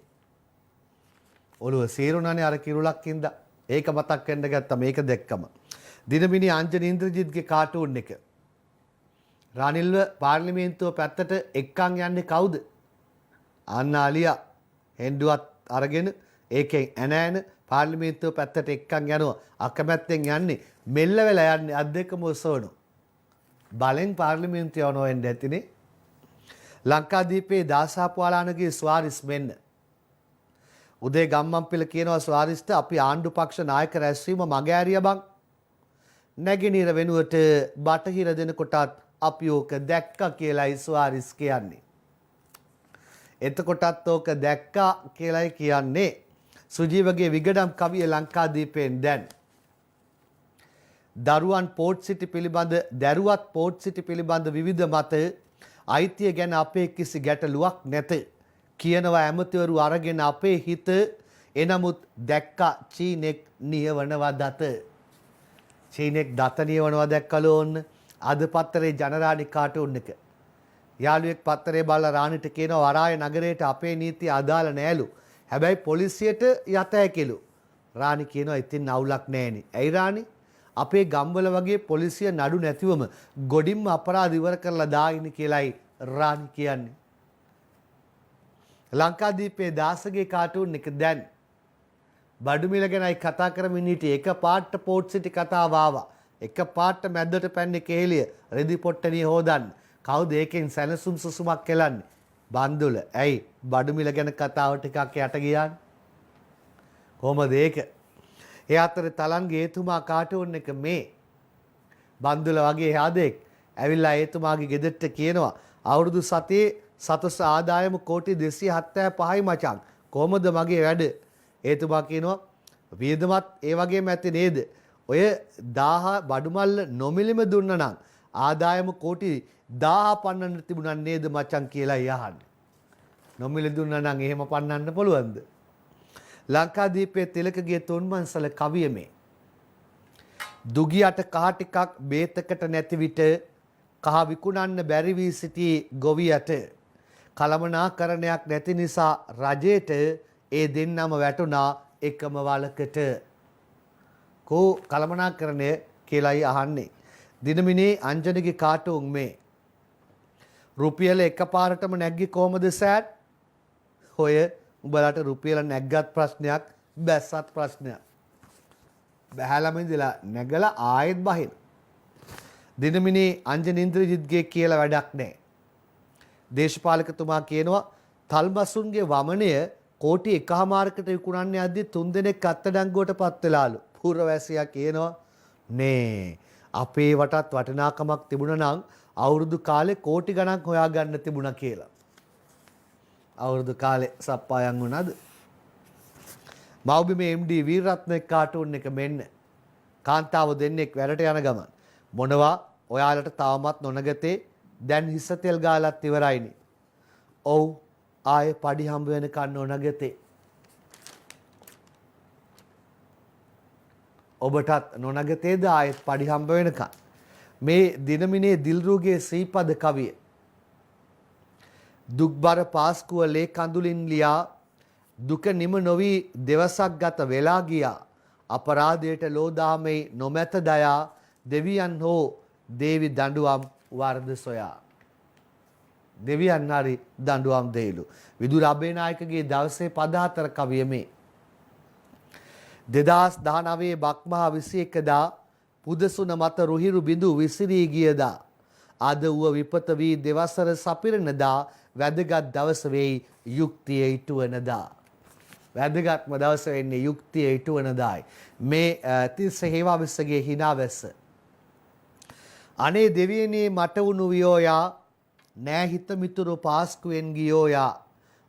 ඔළුව සීරුණානේ අර කිරුලක් ඉඳලා. ඒක මතක් වෙන්න ගත්තා මේක දැක්කම. දිනමිනි අංජන ඉන්ද්‍රජිත්ගේ කාටූන් එක. රනිල්ව පාර්ලිමේන්තුව පැත්තට එක්කන් යන්නේ කවුද? අන්න අලියා හෙන්ඩුවත් අරගෙන ඒකෙන් ඇනෑන පාර්ලිමේන්තුව පැත්තට එක්කන් යනවා. අකමැත්තෙන් යන්නේ මෙල්ල වෙලා යන්නේ අත් දෙකම ඔසවන. බලෙන් පාර්ලිමේන්තුව යනවා වෙන්න ඇතිනේ. ලංකාදීපේ දාසාපුවාලානගේ ස්වාරිස් මෙන්න. උදේ ගම්මන්පිල කියනවා ස්වාරිස්ට අපි ආණ්ඩු පක්ෂ නායක රැස්වීම මගහැරිය බං. නැගෙනහිර වෙනුවට බටහිර දෙනකොටත් අපි ඕක දැක්කා කියලායි ස්වාරිස් කියන්නේ. එතකොටත් ඕක දැක්කා කියලායි කියන්නේ. සුජීවගේ විගඩම් කවිය ලංකාදීපයෙන් දැන්. දරුවත් පෝට් සිටි පිළිබඳ විවිධ මත අයිතිය ගැන අපේ කිසි ගැටලුවක් නැත. කියනවා ඇමතිවරු අරගෙන අපේ හිත එනමුත් දැක්කා චීනෙක් නියවනවා දත. චීනෙක් දත නියවනවා දැක්කලු ඕන්න. අද පත්තරේ ජනරාණි කාටුන් එක. යාළුවෙක් පත්තරේ බලලා රාණිට කියනවා වරාය නගරයට අපේ නීතිය අදාළ නෑලු. හැබැයි පොලිසියට යත හැකිලු. රාණි කියනවා ඉතින් අවුලක් නෑනේ. ඇයි රාණි? අපේ ගම්වල වගේ පොලිසිය නඩු නැතිවම ගොඩින්ම අපරාධ ඉවර කරලා දායිනි කියලායි රාණි කියන්නේ. ලංකාදීපේ දාසගේ කාටුන් එක දැන් බඩුමිල ගැනයි කතා කරමින් හිටියේ. එක පාට පෝට් සිටි කතාව ආවා. එක පාට මැද්දට පැන්නේ කේලිය රෙදි පොට්ටනිය හොදන්න. කවුද ඒකෙන් සැනසුම් සුසුමක් කෙලන්නේ? බන්දුල. ඇයි බඩුමිල ගැන කතාව ටිකක් යට ගියානේ. කොහමද ඒක? ඒ අතර තලන්ගේ ඒතුමා කාටුන් එක මේ බන්දුල වගේ හාදෙක් ඇවිල්ලා ඒතුමාගේ ගෙදරට කියනවා අවුරුදු 7 සතස ආදායම කෝටි 275යි මචං. කොහමද මගේ වැඩ? ඒතුමා කියනවා වියදමත් ඒ වගේම ඇති නේද? ඔය 1000 බඩුමල්ල නොමිලෙම දුන්න නම් ආදායම කෝටි 1000 පන්නන්න තිබුණා නේද මචං කියලා යහන්නේ. නොමිලෙ දුන්න නම් එහෙම පන්නන්න පුළුවන්ද? ලංකාදීපයේ තිලකගේ තුන්මන්සල කවිය මේ. දුගියට කහ ටිකක් බේතකට නැති විට කහ විකුණන්න බැරි වී සිටි ගොවියට කලමනාකරණයක් නැති නිසා රජයට ඒ දෙන්නම වැටුණා එකම වලකට. කෝ කලමනාකරණය කියලායි අහන්නේ. දිනමිනේ අංජනගේ කාටුන් මේ. රුපියල එකපාරටම නැග්ගි කොහමද සෑඩ්? ඔය උඹලට රුපියල නැග්ගත් ප්‍රශ්නයක් බැස්සත් ප්‍රශ්නයක්. බැහැලම ඉඳලා නැගලා ආයෙත් බහින. දිනමිනේ අංජන ඉන්ද්‍රජිත්ගේ කියලා වැඩක් නැහැ. දේශපාලකතුමා කියනවා තල්මසුන්ගේ වමනය කෝටි 1.5කට විකුණන්නේ අද්දි 3 දෙනෙක් අත්අඩංගුවට පත් වෙලාලු. පුරවැසියා කියනවා නේ අපේ වටත් වටිනාකමක් තිබුණා නම් අවුරුදු කාලේ කෝටි ගණන් හොයාගන්න තිබුණා කියලා. අවුරුදු කාලේ සප්පායන් වුණාද? මව්බිමේ MD වීරරත්න කාටුන් එක මෙන්න. කාන්තාව දෙන්නෙක් වැඩට යන ගමන් මොනවා ඔයාලට තාමත් නොනගතේ දැන් හිස තෙල් ගාලත් ඉවරයිනේ. ඔව් ආයේ පඩි හම්බ වෙනකන් නොනගතේ. ඔබටත් නොනගතේද ආයෙත් පඩි හම්බ වෙනකන්? මේ දිනමිනේ දිල්රුගේ සීපද කවිය. දුක්බර පාස්කුව ලේ කඳුලින් ලියා දුක නිම නොවි දවසක් ගත වෙලා ගියා. අපරාධයට ලෝදාමේ නොමැත දයා දෙවියන් හෝ දේවි දඬුවම් වර්ධ සොයා. දෙවියන් හරි දඬුවම් දෙයිලු. විදුර අබේනායකගේ දවසේ පද 4 කවිය මේ. 2019 බක්මහා 21 දා පුදසුන මත රුහිරු බිඳු විසිරී ගියදා අද වූ විපත වී දෙවසර සපිරනදා වැදගත් දවස වෙයි යුක්තිය ඉටුවනදා. වැදගත්ම දවස වෙන්නේ යුක්තිය ඉටුවනදායි. මේ තිස්ස හේවාවිස්සගේ හිනාවැස්ස. අනේ දෙවියනේ මට වුණු වියෝයා නෑ හිත මිතුරු පාස්කුවෙන් ගියෝයා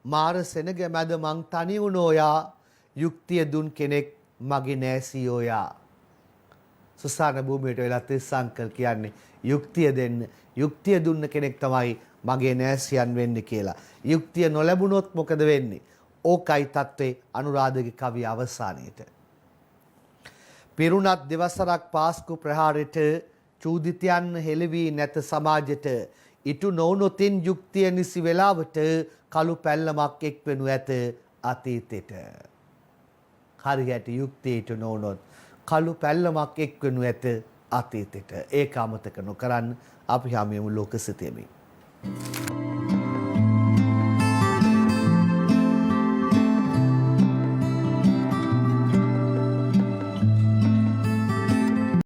මාර සෙනග මැද මං තනි වුණෝයා යුක්තිය දුන් කෙනෙක් මගේ නෑසියෝයා. සුසාන භූමියට වෙලා තිස්සංකල් කියන්නේ යුක්තිය දෙන්න. යුක්තිය දුන්න කෙනෙක් තමයි මගේ නෑසියන් වෙන්නේ කියලා. යුක්තිය නොලැබුණොත් මොකද වෙන්නේ? ඕකයි තත්ත්වේ අනුරාධගේ කවිය අවසානයේට. පිරුණත් දෙවසරක් පාස්කු ප්‍රහාරයට චූදිතයන් හෙළවී නැත සමාජයට ඉටු නොවුනොතින් යුක්තිය නිසි වෙලාවට කළු පැල්ලමක් එක්වෙනු ඇත අතීතෙට. හරියට යුක්තිය ඉටු නොවුනොත් කළු පැල්ලමක් එක්වනු ඇත අතීතයට. ඒක අමතක නොකරන්න අපි හැමෝම ලෝක සිතෙමි.